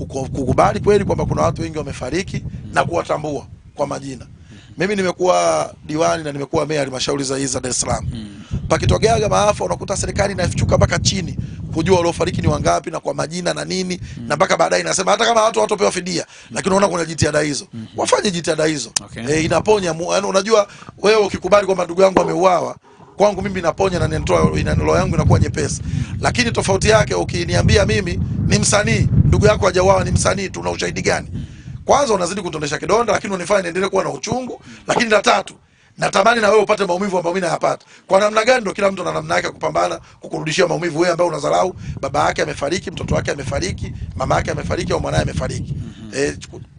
kukubali kweli kwamba kuna watu wengi wamefariki na kuwatambua kwa majina. Mimi nimekuwa diwani na nimekuwa meya halmashauri za Dar es Salaam. Pakitokea maafa unakuta serikali inafichuka mpaka chini kujua waliofariki ni wangapi na kwa majina na nini, na mpaka baadaye inasema hata kama watu watopewa fidia, lakini unaona kuna jitihada hizo. Wafanye jitihada hizo. Inaponya, yaani unajua wewe ukikubali kwamba ndugu yangu ameuawa, kwangu mimi inaponya na roho yangu inakuwa nyepesi. Lakini tofauti yake ukiniambia mimi ni msanii, ndugu yako hajauawa, ni msanii, tuna ushahidi gani? Kwanza unazidi kutonesha kidonda, lakini unifanya niendelee kuwa na uchungu. Lakini la tatu, natamani na wewe upate maumivu ambayo mimi nayapata. Kwa namna gani? Ndio kila mtu ana namna yake kupambana kukurudishia maumivu. Wewe ambaye unadharau baba yake amefariki, mtoto wake amefariki, mama yake amefariki au mwanae amefariki.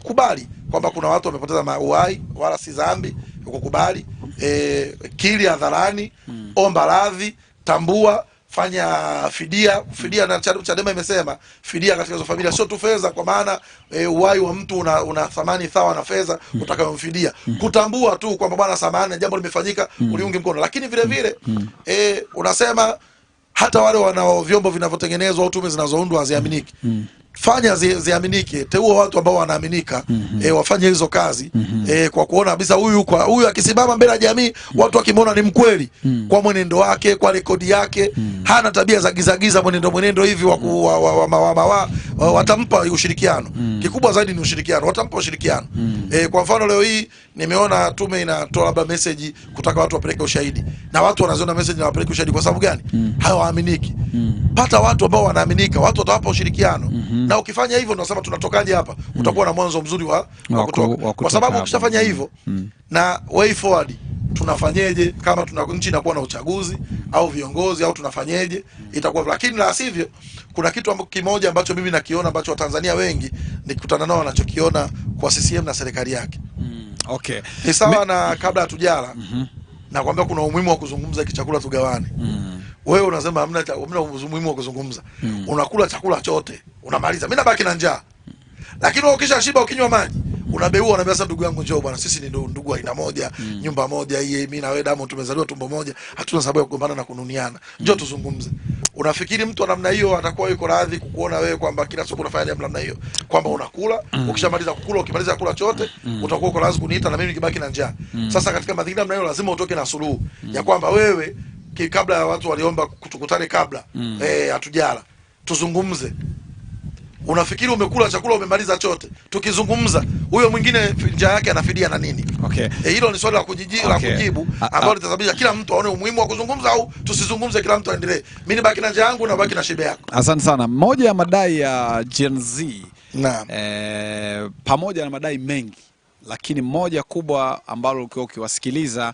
Kubali kwamba kuna watu wamepoteza uhai, wala si dhambi ukukubali. Kili hadharani, omba radhi, tambua, fanya fidia na Chadema imesema fidia katika hizo familia sio tu fedha, kwa maana uhai wa mtu una thamani sawa na fedha utakayomfidia. Kutambua tu kwamba bwana samahani, jambo limefanyika, uliunge mkono. Lakini vile vile unasema hata wale wanao vyombo vinavyotengenezwa au tume zinazoundwa haziaminiki. Fanya ziaminike, teua watu ambao wanaaminika, wafanye hizo kazi, kwa kuona kabisa huyu akisimama mbele ya jamii, watu wakimwona ni mkweli, kwa mwenendo wake, kwa rekodi yake, hana tabia za giza mwenendo hivi watampa ushirikiano. Kikubwa zaidi ni ushirikiano, watampa ushirikiano. Kwa mfano leo hii nimeona tume inatoa labda message kutaka watu wapeleke ushahidi, na watu wanaziona message na wapeleke ushahidi. Kwa sababu gani? Hawaaminiki. Pata watu ambao wanaaminika, watu watawapa ushirikiano. Na ukifanya hivyo ndio sema tunatokaje hapa, utakuwa na mwanzo mzuri wa kutoka. Kwa sababu ukishafanya hivyo na way forward, tunafanyeje kama tuna nchi inakuwa na uchaguzi au viongozi au tunafanyeje, itakuwa. Lakini la sivyo, kuna kitu kimoja ambacho mimi nakiona ambacho Watanzania wengi nikutana nao wanachokiona kwa CCM na serikali yake. Ni sawa na kabla hatujala na kwamba kuna umuhimu wa kuzungumza hiki chakula tugawane. Wewe unasema hamna umuhimu wa kuzungumza. Unakula chakula chote, unamaliza. Mimi nabaki na njaa. Lakini ukisha shiba ukinywa maji, unabeua, unaambia sasa ndugu yangu njoo bwana, sisi ni ndugu aina moja, nyumba moja hii, mimi na wewe damu tumezaliwa tumbo moja, hatuna sababu ya kugombana na kununiana. Njoo tuzungumze. Unafikiri mtu wa namna hiyo atakuwa yuko radhi kukuona wewe kwamba kila siku unafanya jambo namna hiyo? Kwamba unakula, ukishamaliza kukula, ukimaliza kula chote, utakuwa uko lazima kuniita na mimi nikibaki na njaa. Sasa katika mazingira namna hiyo lazima utoke na suluhu ya kwamba wewe kabla ya watu waliomba tukutane kabla hatujala, tuzungumze. Unafikiri umekula chakula umemaliza chote, tukizungumza huyo mwingine njaa yake anafidia na nini? Hilo ni swali la kujibu ambalo litasababisha kila mtu aone umuhimu wa kuzungumza au tusizungumze, kila mtu aendelee. Mimi nibaki na njaa yangu na baki na shibe yako. Asante sana. Moja ya madai ya Gen Z, pamoja na madai mengi, lakini moja kubwa ambalo ukiwasikiliza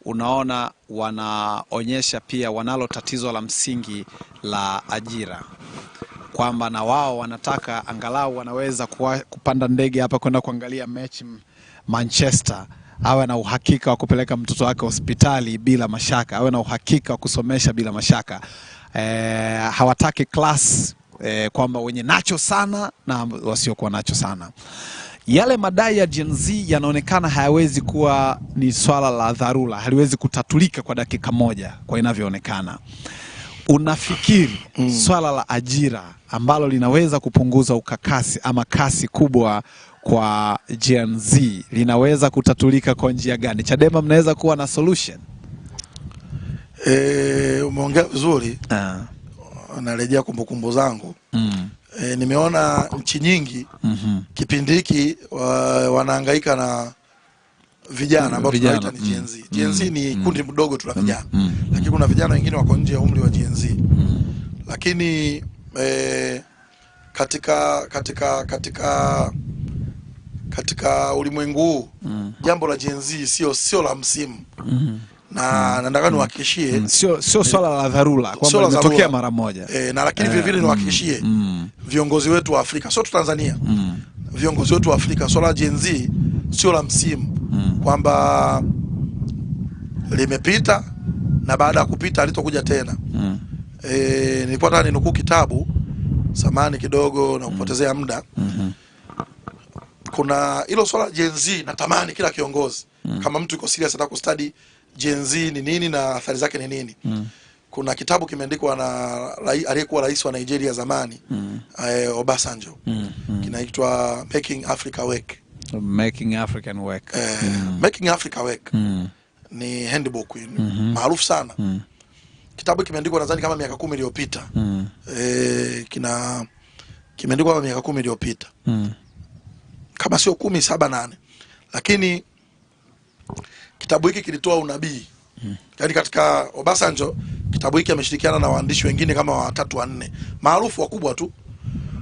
unaona wanaonyesha pia wanalo tatizo la msingi la ajira, kwamba na wao wanataka angalau wanaweza kupanda ndege hapa kwenda kuangalia mechi Manchester, awe na uhakika wa kupeleka mtoto wake hospitali bila mashaka, awe na uhakika wa kusomesha bila mashaka. Hawataki class kwamba wenye nacho sana na wasiokuwa nacho sana. Yale madai ya Gen Z yanaonekana hayawezi kuwa ni swala la dharura, haliwezi kutatulika kwa dakika moja kwa inavyoonekana. Unafikiri swala la ajira ambalo linaweza kupunguza ukakasi ama kasi kubwa kwa Gen Z linaweza kutatulika kwa njia gani? Chadema mnaweza kuwa na solution? Umeongea vizuri. Narejea kumbukumbu zangu. Nimeona nchi nyingi kipindi hiki wanahangaika na vijana ambao tunaita ni Gen Z. Gen Z ni kundi mdogo tu la vijana. Lakini kuna vijana wengine wako nje ya umri wa Gen Z. Lakini katika ulimwengu jambo la Gen Z sio la msimu. Na nataka niwahakikishie sio swala la dharura kwamba linatokea mara moja. Na lakini vile vile niwahakikishie viongozi wetu wa Afrika, sio tu Tanzania. Viongozi wetu wa Afrika, swala la Gen Z sio la msimu, kwamba limepita na baada ya kupita halitokuja tena. Nilikuwa nataka ninukuu kitabu, samani kidogo na kupotezea muda. Kuna hilo swala Gen Z, natamani kila kiongozi kama mtu yuko serious anataka kustudy Gen Z ni nini na athari zake ni nini. Kuna kitabu kimeandikwa na aliyekuwa rais wa Nigeria zamani, Obasanjo. Kinaitwa Making Africa Work. Making African Work. Making Africa Work. Ni handbook maarufu sana. Kitabu kimeandikwa nadhani kama miaka 10 iliyopita. Kimeandikwa kama miaka 10 iliyopita. Kama sio 10, 7, 8. Lakini kitabu hiki kilitoa unabii. Yaani katika Obasanjo, kitabu hiki ameshirikiana na waandishi wengine kama 3, 4 maarufu wakubwa tu.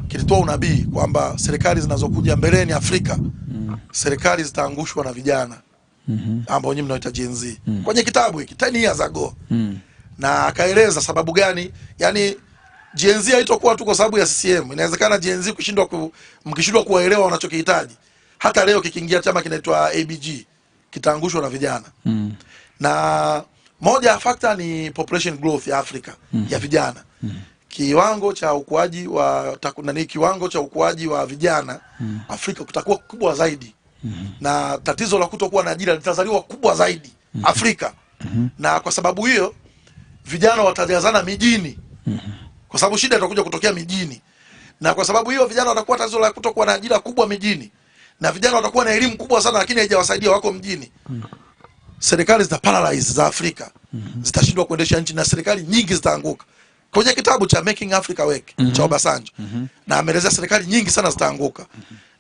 Kilitoa unabii kwamba serikali zinazokuja mbeleni Afrika, serikali zitaangushwa na vijana ambao nyinyi mnaoita Gen Z. Kwenye kitabu hiki 10 years ago. Na akaeleza sababu gani, yani Gen Z haitakuwa tu kwa sababu ya CCM. Inawezekana Gen Z mkishindwa kuwaelewa wanachokihitaji, hata leo kikiingia chama kinaitwa ABG kitaangushwa na vijana. Na moja ya factor ni population growth ya Afrika ya vijana. Kiwango cha ukuaji wa vijana Afrika kutakuwa kubwa zaidi. Na tatizo la kutokuwa na ajira litazaliwa kubwa zaidi Afrika. Na kwa sababu hiyo vijana watajazana mijini. Kwa sababu shida itakuja kutokea mijini. Na kwa sababu hiyo vijana watakuwa tatizo la kutokuwa na ajira kubwa mijini. Na vijana watakuwa na elimu kubwa sana lakini haijawasaidia wako mjini. Serikali zita paralyze za Afrika. Zitashindwa kuendesha nchi na serikali nyingi zitaanguka. Kwenye kitabu cha Making Africa Work cha Obasanjo, na ameelezea serikali nyingi sana zitaanguka.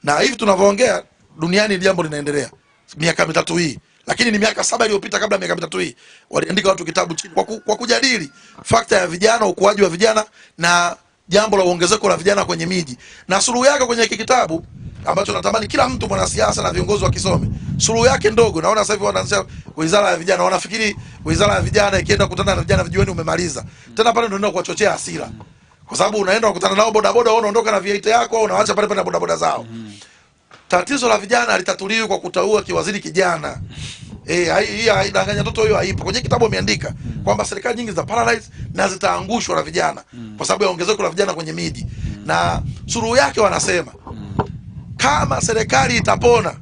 Na hivi tunavyoongea duniani jambo linaendelea. Miaka 3 hii. Lakini ni miaka 7 iliyopita, kabla miaka 3 hii waliandika watu kitabu chini kwa kujadili fakta ya vijana, ukuaji wa vijana na jambo la ongezeko la vijana kwenye miji. Na suluhu yake kwenye hiki kitabu ambacho natamani kila mtu mwanasiasa na viongozi wakisome. Suluhu yake ndogo. Naona sasa hivi wanaanza wizara ya vijana, wanafikiri wizara ya vijana ikienda kukutana na vijana vijiweni umemaliza. Tena pale ndio ndio kuwachochea hasira. Kwa sababu unaenda kukutana nao bodaboda, wao unaondoka na V8 yako au unawaacha pale pale na bodaboda zao. Tatizo la vijana litatuliwi kwa kutaua kiwaziri kijana. Hii haidanganya toto, hiyo haipo. Kwenye kitabu ameandika kwamba serikali nyingi za paralyze na zitaangushwa na vijana kwa sababu ya ongezeko la vijana kwenye miji. Na suluhu yake wanasema kama serikali itapona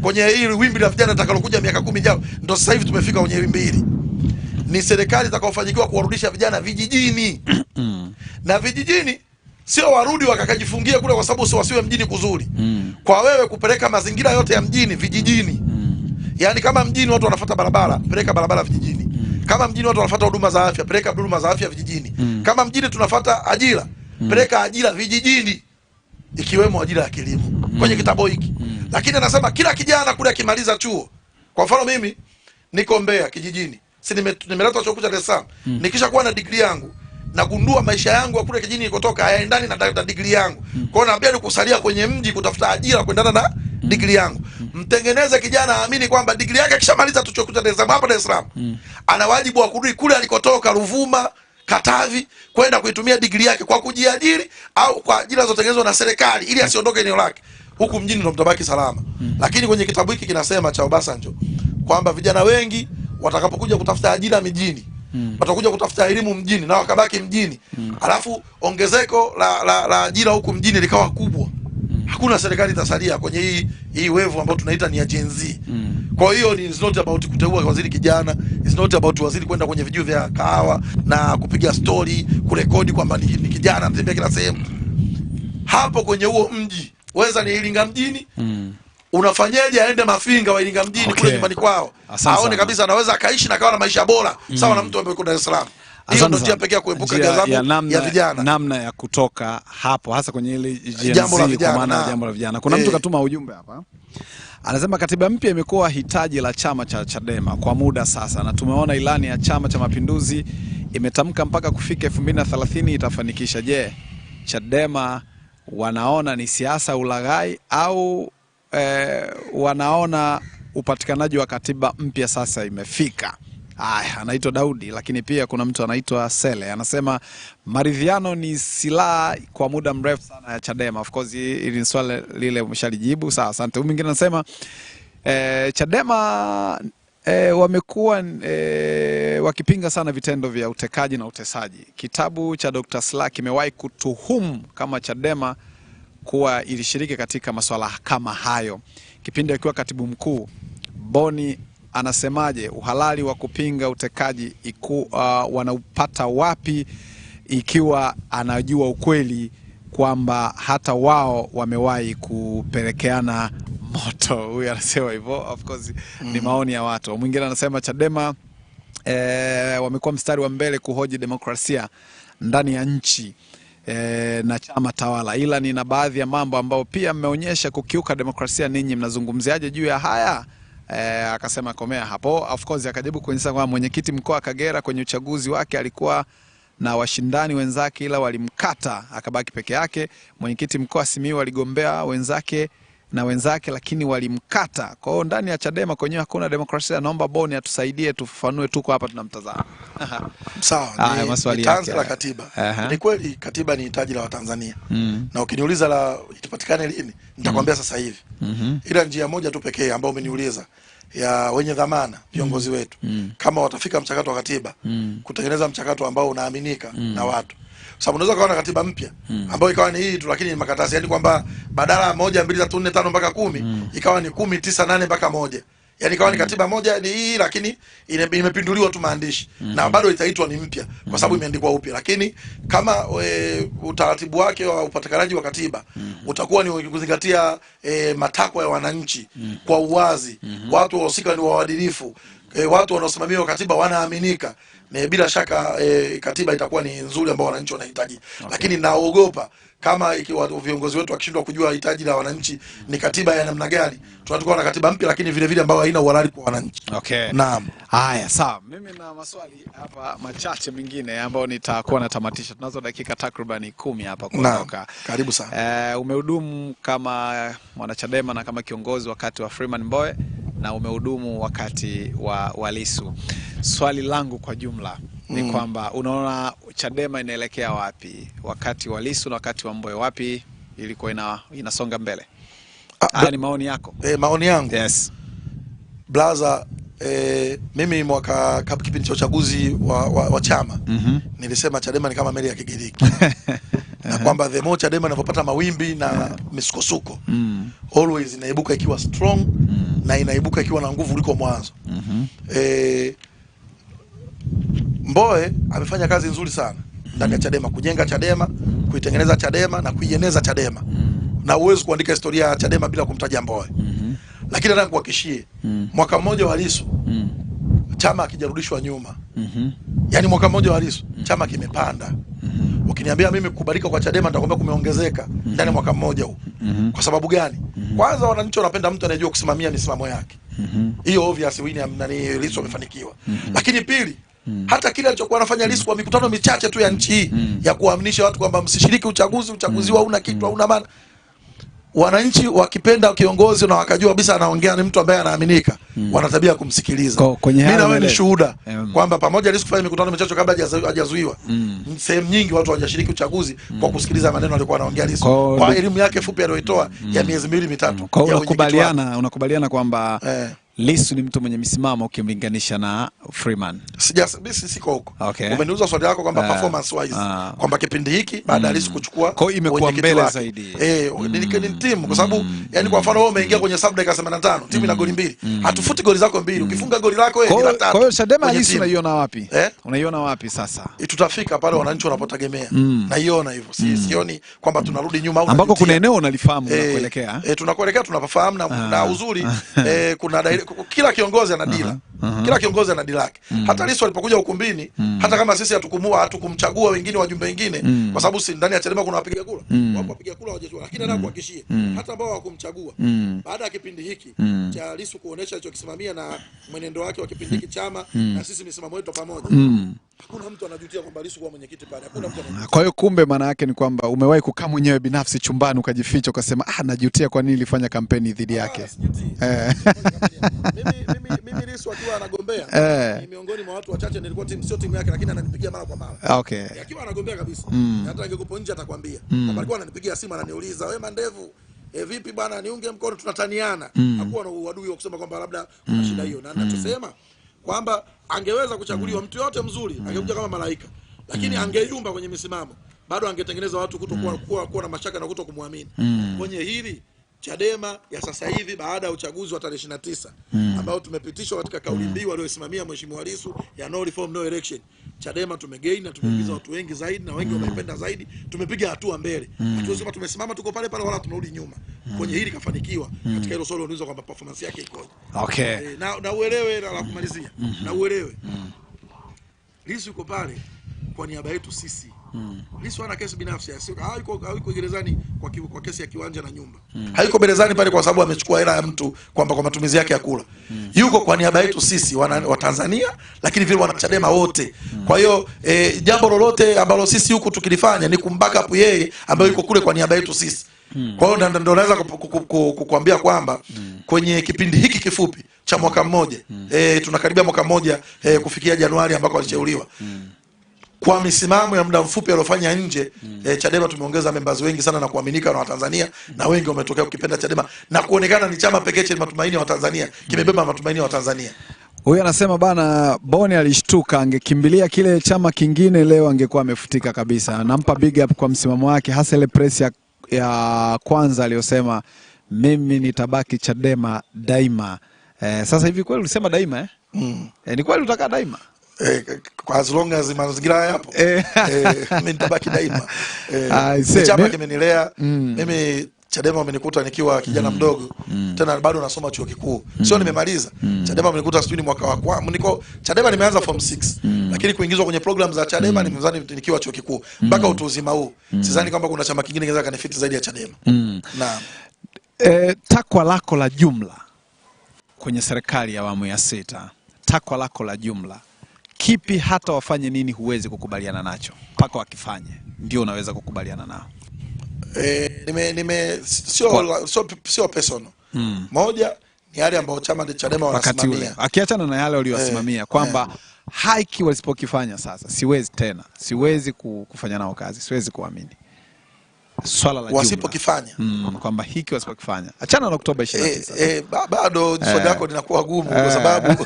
kwenye hii wimbi la vijana litakalokuja miaka 10 ijayo, ndio sasa hivi tumefika kwenye wimbi hili. Ni serikali itakayofanikiwa kuwarudisha vijana vijijini. Na vijijini sio warudi wakakajifungia kule kwa sababu wasiwe mjini kuzuri. Kwa wewe kupeleka mazingira yote ya mjini vijijini. Yaani kama mjini watu wanafuata barabara, peleka barabara vijijini. Kama mjini watu wanafuata huduma za afya, peleka huduma za afya vijijini. Kama mjini tunafuata ajira, peleka ajira vijijini, ikiwemo ajira ya kilimo. Kwenye kitabu hiki. Lakini anasema kila kijana kule akimaliza chuo. Kwa mfano mimi niko Mbeya kijijini. Si nimeletwa chuo cha Dar es Salaam. Nikisha kuwa na degree yangu, nagundua maisha yangu ya kule kijijini nilikotoka hayaendani na degree yangu. Kwa hiyo naambia ni kusalia kwenye mji kutafuta ajira kuendana na degree yangu. Mtengeneze kijana aamini kwamba degree yake akishamaliza tu chuo cha Dar es Salaam hapa Dar es Salaam, ana wajibu wa kurudi kule alikotoka Ruvuma, Katavi, kwenda kuitumia degree yake kwa kujiajiri au kwa ajira zinazotengenezwa na serikali ili asiondoke eneo lake. Huku mjini ndo mtabaki salama. Lakini kwenye kitabu hiki kinasema cha Obasanjo kwamba vijana wengi watakapokuja kutafuta ajira mijini, watakuja kutafuta elimu mjini na wakabaki mjini. Alafu ongezeko la ajira huku mjini likawa kubwa. Hakuna serikali itasalia kwenye hii wave ambayo tunaita ni ya Gen Z. Kwa hiyo it's not about kuteua waziri kijana, it's not about waziri kwenda kwenye vijuu vya kahawa na kupiga story, kurekodi kwamba ni kijana anatembea kila sehemu. Hapo kwenye huo mji, weza ni Iringa mjini, unafanyaje aende Mafinga wa Iringa mjini kule nyumbani kwao? Aone kabisa anaweza akaishi na kawa na maisha bora sawa na mtu ambaye yuko Dar es Salaam. Hiyo ndio njia pekee ya kuepuka gazabu ya vijana. Namna ya kutoka hapo hasa kwenye ile jambo la vijana. Kuna mtu katuma ujumbe hapa. Anasema katiba mpya imekuwa hitaji la chama cha Chadema kwa muda sasa, na tumeona ilani ya Chama cha Mapinduzi imetamka mpaka kufika 2030 itafanikisha. Je, Chadema wanaona ni siasa ulaghai au wanaona upatikanaji wa katiba mpya sasa imefika? Anaitwa Daudi, lakini pia kuna mtu anaitwa Sele. Anasema maridhiano ni silaha kwa muda mrefu sana ya Chadema. Of course ili ni swali lile umeshalijibu. Sawa, asante. Mwingine anasema Chadema wamekuwa wakipinga sana vitendo vya utekaji na utesaji. Kitabu cha Dr. Slaa kimewahi kutuhumu kama Chadema kuwa ilishiriki katika masuala kama hayo. Kipindi akiwa katibu mkuu, Boni anasemaje uhalali wa kupinga utekaji wanaupata wapi ikiwa anajua ukweli kwamba hata wao wamewahi kupelekeana moto? Huyu anasema hivyo. Of course ni maoni ya watu. Mwingine anasema Chadema wamekuwa mstari wa mbele kuhoji demokrasia ndani ya nchi na chama tawala, ila ni na baadhi ya mambo ambayo pia mmeonyesha kukiuka demokrasia. Ninyi mnazungumziaje juu ya haya? Akasema komea hapo. Of course akajibu kuonyesha kwamba mwenyekiti mkoa wa Kagera kwenye uchaguzi wake alikuwa na washindani wenzake ila walimkata akabaki peke yake. Mwenyekiti mkoa wa Simiyu aligombea wenzake lakini walimkata. Kwa hiyo ndani ya Chadema kwenyewe hakuna demokrasia. Naomba Boni atusaidie tufafanue, tuko hapa tunamtazama. Sawa, maswali yake la katiba. Ni kweli katiba ni hitaji la Watanzania. Na ukiniuliza la itapatikane lini, nitakwambia sasa hivi. Ila njia moja tu pekee ambayo umeniuliza ya wenye dhamana viongozi wetu kama watafika mchakato wa katiba kutengeneza mchakato ambao unaaminika na watu. Sababu unaweza kuona katiba mpya ambayo ikawa ni hii tu lakini ni makaratasi, yani kwamba badala 1 2 3 4 5 mpaka 10 ikawa ni 10 9 8 mpaka 1. Yani ikawa ni katiba moja ni hii lakini imepinduliwa tu maandishi na bado itaitwa ni mpya kwa sababu imeandikwa upya. Lakini kama utaratibu wake wa upatikanaji wa katiba utakuwa ni kuzingatia matakwa ya wananchi kwa uwazi, watu wahusika ni waadilifu, watu wanaosimamia katiba wanaaminika, bila shaka katiba itakuwa ni nzuri ambao wananchi wanahitaji. Lakini naogopa kama ikiwa viongozi wetu wakishindwa kujua hitaji la wananchi ni katiba ya namna gani, tunatakuwa na katiba mpya lakini vile vile ambayo haina uhalali kwa wananchi. Naam. Haya, sawa. Mimi na maswali hapa machache mengine ambayo nitakuwa natamatisha. Tunazo dakika takriban 10 hapa kuondoka. Karibu sana. Umehudumu kama mwanachadema na kama kiongozi wakati wa Freeman Mbowe na umehudumu wakati wa Lissu. Swali langu kwa jumla ni kwamba unaona Chadema inaelekea wapi wakati wa Lissu na wakati wa Mbowe, wapi ilikuwa inasonga mbele? Haya ni maoni yako. Maoni yangu. Yes. Blaza, mimi kipindi cha uchaguzi wa chama nilisema Chadema ni kama meli ya Kigiriki. Na kwamba the more Chadema inapopata mawimbi na misukosuko always inaibuka ikiwa strong na inaibuka ikiwa na nguvu kuliko mwanzo. Mbowe amefanya kazi nzuri sana ndani ya Chadema, kujenga Chadema, kuitengeneza Chadema na kuieneza Chadema. Na uwezo kuandika historia ya Chadema bila kumtaja Mbowe. Lakini nataka kuhakikishie mwaka mmoja wa Lissu chama kijarudishwa nyuma. Yani mwaka mmoja wa Lissu chama kimepanda. Ukiniambia mimi kukubalika kwa Chadema nitakwambia kumeongezeka ndani mwaka mmoja huu. Kwa sababu gani? Kwanza wananchi wanapenda mtu anayejua kusimamia misimamo yake. Hiyo obvious Lissu amefanikiwa. Lakini pili, hata kile alichokuwa anafanya Lissu kwa mikutano michache tu ya nchi hii ya kuaminisha watu kwamba msishiriki uchaguzi hauna kitu, hauna maana. Wananchi wakipenda kiongozi na wakajua kabisa anaongea ni mtu ambaye anaaminika, wanatabia kumsikiliza. Mimi na wewe ni shuhuda kwamba pamoja Lissu kufanya mikutano michache kabla hajazuiwa, sehemu nyingi watu hawajashiriki uchaguzi kwa kusikiliza maneno alikuwa anaongea Lissu kwa elimu yake fupi aliyoitoa ya miezi 2 mitatu. Unakubaliana kwamba Lissu ni mtu mwenye misimamo ukimlinganisha na Freeman. Mimi siko huko. Okay. Umeniuliza swali lako kwamba performance wise kwamba kipindi hiki baada ya Lissu kuchukua kwa hiyo imekuwa mbele zaidi. Ni timu kwa sababu yani kwa mfano wewe umeingia kwenye sub dakika 85, timu ina goli mbili. Hatufuti goli zako mbili. Ukifunga goli lako wewe ni la tatu. Kwa hiyo Chadema Lissu unaiona wapi? Unaiona wapi sasa? Tutafika pale wananchi wanapotegemea. Naiona hivyo. Sioni kwamba tunarudi nyuma au ambako kuna eneo unalifahamu unakoelekea. Tunakoelekea tunafahamu na uzuri kuna kila kiongozi ana dira. Kila kiongozi ana dira yake. Hata Lissu alipokuja ukumbini, hata kama sisi hatukumchagua wengine wajumbe wengine kwa sababu si ndani ya Chadema kuna wapiga kura. Wapo wapiga kura hawajajua, lakini nataka kuhakikishia hata ambao hawakumchagua baada ya kipindi hiki cha Lissu kuonesha alichokisimamia na mwenendo wake wa kipindi hiki chama na sisi misimamo yetu pamoja. Hakuna mtu anajutia kwamba Lissu kuwa mwenyekiti pale. Hakuna mtu anajutia. Kwa hiyo kumbe maana yake ni kwamba umewahi kukaa mwenyewe binafsi chumbani ukajificha ukasema najutia kwa nini nilifanya kampeni dhidi yake. Mimi Lissu akiwa anagombea ni miongoni mwa watu wachache nilikuwa sio timu yake lakini ananipigia mara kwa mara. Okay. Akiwa anagombea kabisa. Hata angekupo nje atakwambia. Kama alikuwa ananipigia simu ananiuliza, "Wewe Mandevu, vipi bwana niunge mkono tunataniana." Hakuwa na uadui wa kusema kwamba labda kuna shida hiyo. Na ninachosema kwamba angeweza kuchaguliwa mtu yote mzuri, angekuja kama malaika. Lakini angeyumba kwenye misimamo. Bado angetengeneza watu kuwa na mashaka na kutokumwamini. Kwenye hili Chadema ya sasa hivi baada ya uchaguzi wa tarehe 29 ambao tumepitishwa katika kauli mbiu waliosimamia Mheshimiwa Lissu ya no reform no election. Chadema tumegain na tumeingiza watu wengi zaidi na wengi wanaipenda zaidi. Tumepiga hatua mbele. Hatuwezi tumesimama tuko pale pale wala tunarudi nyuma. Kwenye hili kafanikiwa katika hilo swali unaweza kwamba performance yake iko. Okay. Na uelewe la kumalizia. Na uelewe. Lissu yuko pale kwa niaba yetu sisi. Lissu ana kesi binafsi, hayuko gerezani kwa kesi ya kiwanja na nyumba. Hayuko gerezani pale kwa sababu amechukua hela ya mtu kwamba kwa matumizi yake ya kula. Yuko kwa niaba yetu sisi wa Tanzania, lakini vile wana Chadema wote. Kwa hiyo jambo lolote ambalo sisi huku tukilifanya ni kumbaka up yeye ambaye yuko kule kwa niaba yetu sisi. Kwa hiyo ndio naweza kukuambia kwamba kwenye kipindi hiki kifupi cha mwaka mmoja, tunakaribia mwaka mmoja kufikia Januari ambako aliteuliwa. Kwa misimamo ya muda mfupi aliyofanya nje, Chadema tumeongeza members wengi sana na kuaminika na Watanzania na wengi wametokea kukipenda Chadema na kuonekana ni chama pekee chenye matumaini ya Watanzania, kimebeba matumaini ya Watanzania. Huyu anasema bana Boni alishtuka, angekimbilia kile chama kingine leo angekuwa amefutika kabisa. Nampa big up kwa msimamo wake, hasa ile press ya kwanza aliyosema mimi nitabaki Chadema daima. Sasa hivi kweli ulisema daima ni kweli utakaa daima? Kwa as long as mazingira yapo mimi nitabaki daima. Chama kimenilea mimi. Chadema wamenikuta nikiwa kijana mdogo, tena bado nasoma chuo kikuu, sio nimemaliza. Chadema wamenikuta sijui mwaka wa niko Chadema nimeanza form 6 lakini kuingizwa kwenye program za Chadema nimezani nikiwa chuo kikuu mpaka utu uzima huu. Sidhani kwamba kuna chama kingine kinaweza kanifiti zaidi ya Chadema. Naam. Takwa lako la jumla kwenye serikali ya awamu ya 6, takwa lako la jumla kipi, hata wafanye nini huwezi kukubaliana nacho mpaka wakifanye ndio unaweza kukubaliana nao? Sio personal. Moja ni yale ambayo chama cha Chadema wanasimamia. Akiachana na yale waliowasimamia kwamba haki walipokifanya sasa siwezi tena. Siwezi kufanya nao kazi. Siwezi kuamini. Swala la jumla. Wasipokifanya. Kwamba hiki wasipokifanya. Achana na Oktoba 29. Bado swali lako linakuwa gumu kwa sababu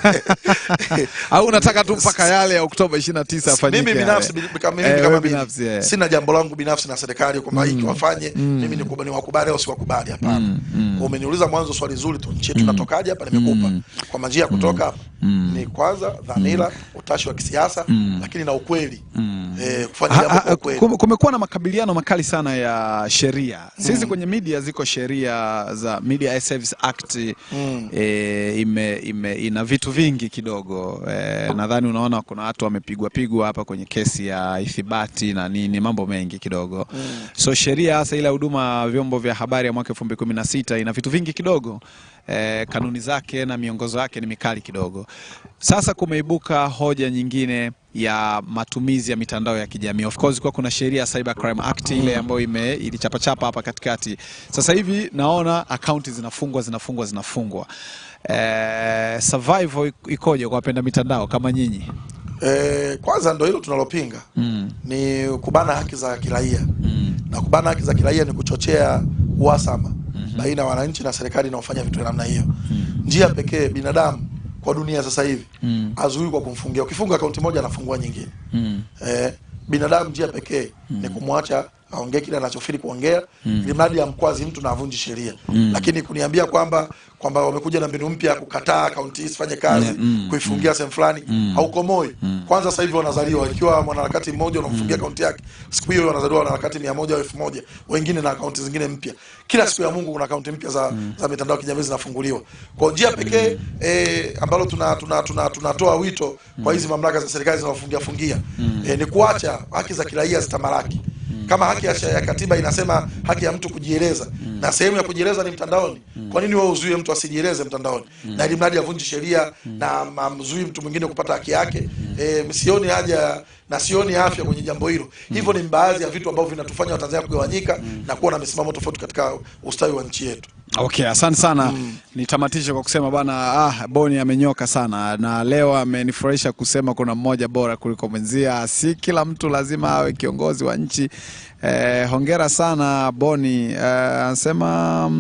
au unataka tu mpaka yale ya Oktoba 29 afanyike. Mimi binafsi kama mimi sina jambo langu binafsi na serikali kwamba hiki wafanye, mimi ni wakubali au si wakubali, hapana. Umeniuliza mwanzo swali zuri tu, nchi tunatokaje hapa, nimekupa kwa njia ya kutoka hapa. Ni kwanza dhamira, utashi wa kisiasa, lakini na ukweli. Kufanya jambo kwa ukweli. Kumekuwa na makabiliano makali sana ya sheria. Sisi kwenye media ziko sheria za Media Service Act ina vitu vingi kidogo. Nadhani unaona kuna watu wamepigwa hapa kwenye kesi ya ithibati na nini, mambo mengi kidogo. So sheria hasa ile huduma vyombo vya habari ya mwaka 2016 ina vitu vingi kidogo. Kanuni zake na miongozo yake ni mikali kidogo. Sasa kumeibuka hoja nyingine ya matumizi ya mitandao ya kijamii. Of course kuna sheria ya Cyber Crime Act ile ambayo ilichapa hapa katikati. Sasa hivi naona akaunti zinafungwa. Survival ikoje kwa wapenda mitandao kama nyinyi? Kwanza ndio hilo tunalopinga. Ni kubana haki za kiraia. Na kubana haki za kiraia ni kuchochea uhasama baina ya wananchi na serikali inaofanya vitu namna hiyo. njia pekee binadamu kwa dunia sasa hivi azuii kwa kumfungia. Ukifunga akaunti moja anafungua nyingine. Binadamu njia pekee ni kumwacha aongee kile anachofikiri kuongea, ili mradi amkwazi mtu na avunji sheria. Lakini kuniambia kwamba wamekuja na mbinu mpya kukataa akaunti isifanye kazi, kuifungia sehemu fulani, haukomoi. Kwanza sasa hivi wanazaliwa, ikiwa mwanaharakati mmoja unamfungia akaunti yake, siku hiyo wanazaliwa wanaharakati 100 au 1000, wengine na akaunti zingine mpya. Kila siku ya Mungu kuna akaunti mpya za mitandao ya kijamii zinafunguliwa. Kwa njia pekee ambalo tunatoa wito kwa hizi mamlaka za serikali zinazofungia ni kuacha haki za kiraia zitamalaki. Kama haki ya katiba inasema haki ya mtu kujieleza, na sehemu ya kujieleza ni mtandaoni, kwa nini wewe uzuie mtu asijieleze mtandaoni? Na ili mradi avunji sheria na amzuie mtu mwingine kupata haki yake. Sioni haja na sioni afya kwenye jambo hilo. Hivyo ni baadhi ya vitu ambavyo vinatufanya Watanzania kugawanyika na kuwa na misimamo tofauti katika ustawi wa nchi yetu. Okay, asante sana. Nitamatisha kwa kusema bana, Boni amenyoka sana, na leo amenifurahisha kusema kuna mmoja bora kuliko mwenzia. Si kila mtu lazima awe kiongozi wa nchi. Hongera sana Boni. Anasema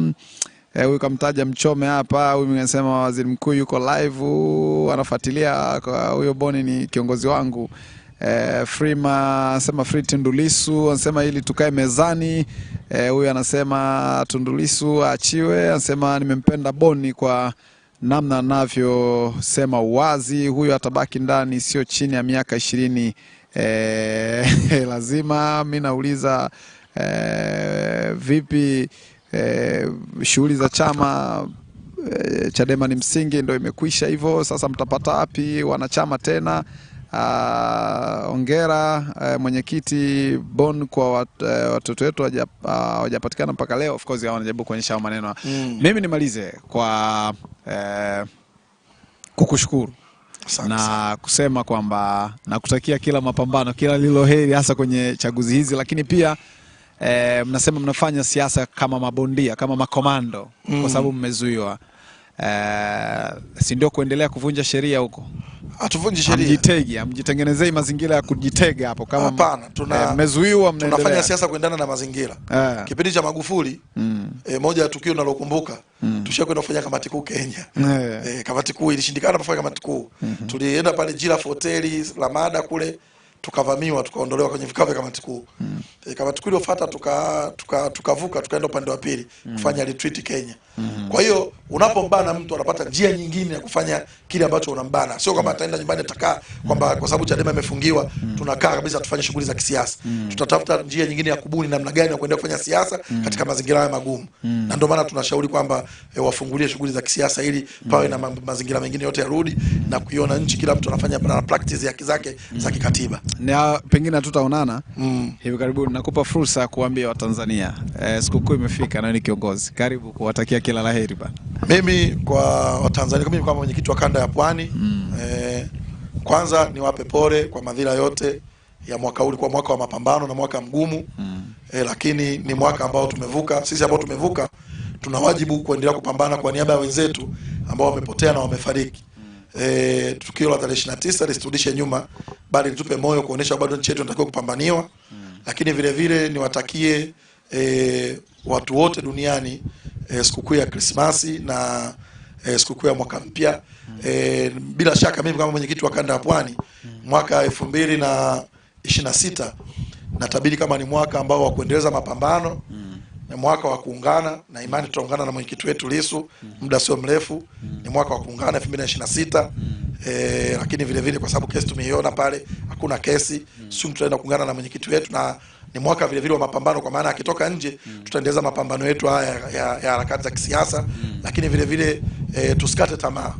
huyu kamtaja Mchome hapa, huyu anasema waziri mkuu yuko live anafuatilia. Huyo Boni ni kiongozi wangu. Frima anasema Free Tundu Lissu, anasema ili tukae mezani. Huyu anasema Tundu Lissu aachiwe. Anasema nimempenda Boni kwa namna anavyosema uwazi. Huyu atabaki ndani sio chini ya miaka 20. Lazima mimi nauliza vipi shughuli za chama Chadema ni msingi ndio imekwisha hivyo, sasa mtapata wapi wanachama tena? Ongera mwenyekiti Bon kwa watoto wetu hawajapatikana mpaka leo. Of course wanajaribu kuonyesha maneno. Mimi nimalize kwa kukushukuru na kusema kwamba nakutakia kila mapambano, kila lilo heri, hasa kwenye chaguzi hizi. Lakini pia mnasema mnafanya siasa kama mabondia, kama makomando, kwa sababu mmezuiwa. Si ndio kuendelea kuvunja sheria huko? Hatuvunji sheria. Mjitengenezei mazingira ya kujitega hapo kama hapana. Mmezuiwa, tunafanya siasa kuendana na mazingira. Kipindi cha Magufuli moja ya tukio nalokumbuka, tushakwenda kufanya kamati kuu Kenya. Kamati kuu ilishindikana kufanya kamati kuu. Tulienda pale Jira Hoteli Lamada kule, tukavamiwa, tukaondolewa kwenye vikao vya kamati kuu. Kamati kuu iliyofuata tukavuka tukaenda upande wa pili kufanya retreat Kenya. Kwa hiyo unapombana mtu anapata njia nyingine ya kufanya kile ambacho unambana. Sio kama ataenda nyumbani atakaa kwamba kwa sababu Chadema imefungiwa tunakaa kabisa tufanye shughuli za kisiasa. Tutatafuta njia nyingine ya kubuni namna gani ya kuendelea kufanya siasa katika mazingira haya magumu. Na ndio maana tunashauri kwamba wafungulie shughuli za kisiasa ili pawe na mazingira mengine yote yarudi na kuiona nchi kila mtu anafanya na practice yake zake za kikatiba. Na pengine tutaonana hivi karibuni. Nakupa fursa ya kuambia Watanzania sikukuu imefika na ni kiongozi. Karibu kuwatakia kila laheri bana. Mimi kwa Watanzania, mimi kama mwenyekiti wa kanda ya Pwani, kwanza niwape pole kwa madhila yote ya mwaka huu. Kwa mwaka wa mapambano na mwaka mgumu, lakini ni mwaka ambao tumevuka. Sisi ambao tumevuka tuna wajibu kuendelea kupambana kwa niaba ya wenzetu ambao wamepotea na wamefariki. Tukio la 29 listurudishe nyuma, bali litupe moyo kuonesha bado nchi yetu inatakiwa kupambaniwa. Lakini vile vile niwatakie watu wote duniani sikukuu ya Krismasi na sikukuu ya mwaka mpya. Bila shaka mimi kama mwenyekiti wa kanda ya Pwani, mwaka 2026 natabiri kama ni mwaka ambao wa kuendeleza mapambano, ni mwaka wa kuungana, na imani tutaungana na mwenyekiti wetu Lissu muda sio mrefu. Ni mwaka wa kuungana 2026. Lakini vile vile kwa sababu kesi tumeiona pale, hakuna kesi, sio tutaenda kuungana na mwenyekiti wetu. Na ni mwaka vile vile wa mapambano, kwa maana akitoka nje tutaendeleza mapambano yetu haya ya harakati za kisiasa. Lakini vile vile tusikate tamaa.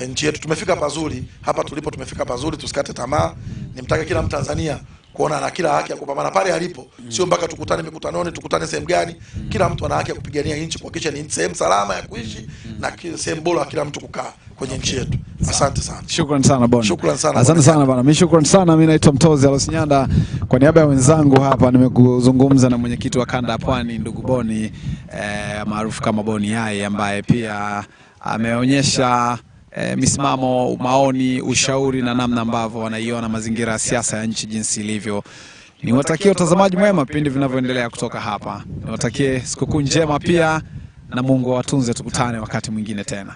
Nchi yetu tumefika pazuri, hapa tulipo tumefika pazuri, tusikate tamaa. Nimtaka kila Mtanzania kuona ana kila haki ya kupambana pale alipo. Sio mpaka tukutane mikutanoni, tukutane sehemu gani. Kila mtu ana haki ya kupigania nchi, kuhakikisha ni sehemu salama ya kuishi na sehemu bora kila mtu kukaa kwenye nchi yetu. Asante sana. Shukrani sana Boni. Shukrani sana. Asante sana bana. Mimi shukrani sana. Mimi naitwa Mtozi Alosinyanda. Kwa niaba ya wenzangu hapa nimekuzungumza na mwenyekiti wa kanda ya Pwani ndugu Boni maarufu kama Boni Yai, ambaye pia ameonyesha misimamo, maoni, ushauri na namna ambavyo wanaiona mazingira ya siasa ya nchi jinsi ilivyo. Niwatakie utazamaji mwema vipindi vinavyoendelea kutoka hapa. Niwatakie sikukuu njema pia, na Mungu awatunze. Tukutane wakati mwingine tena.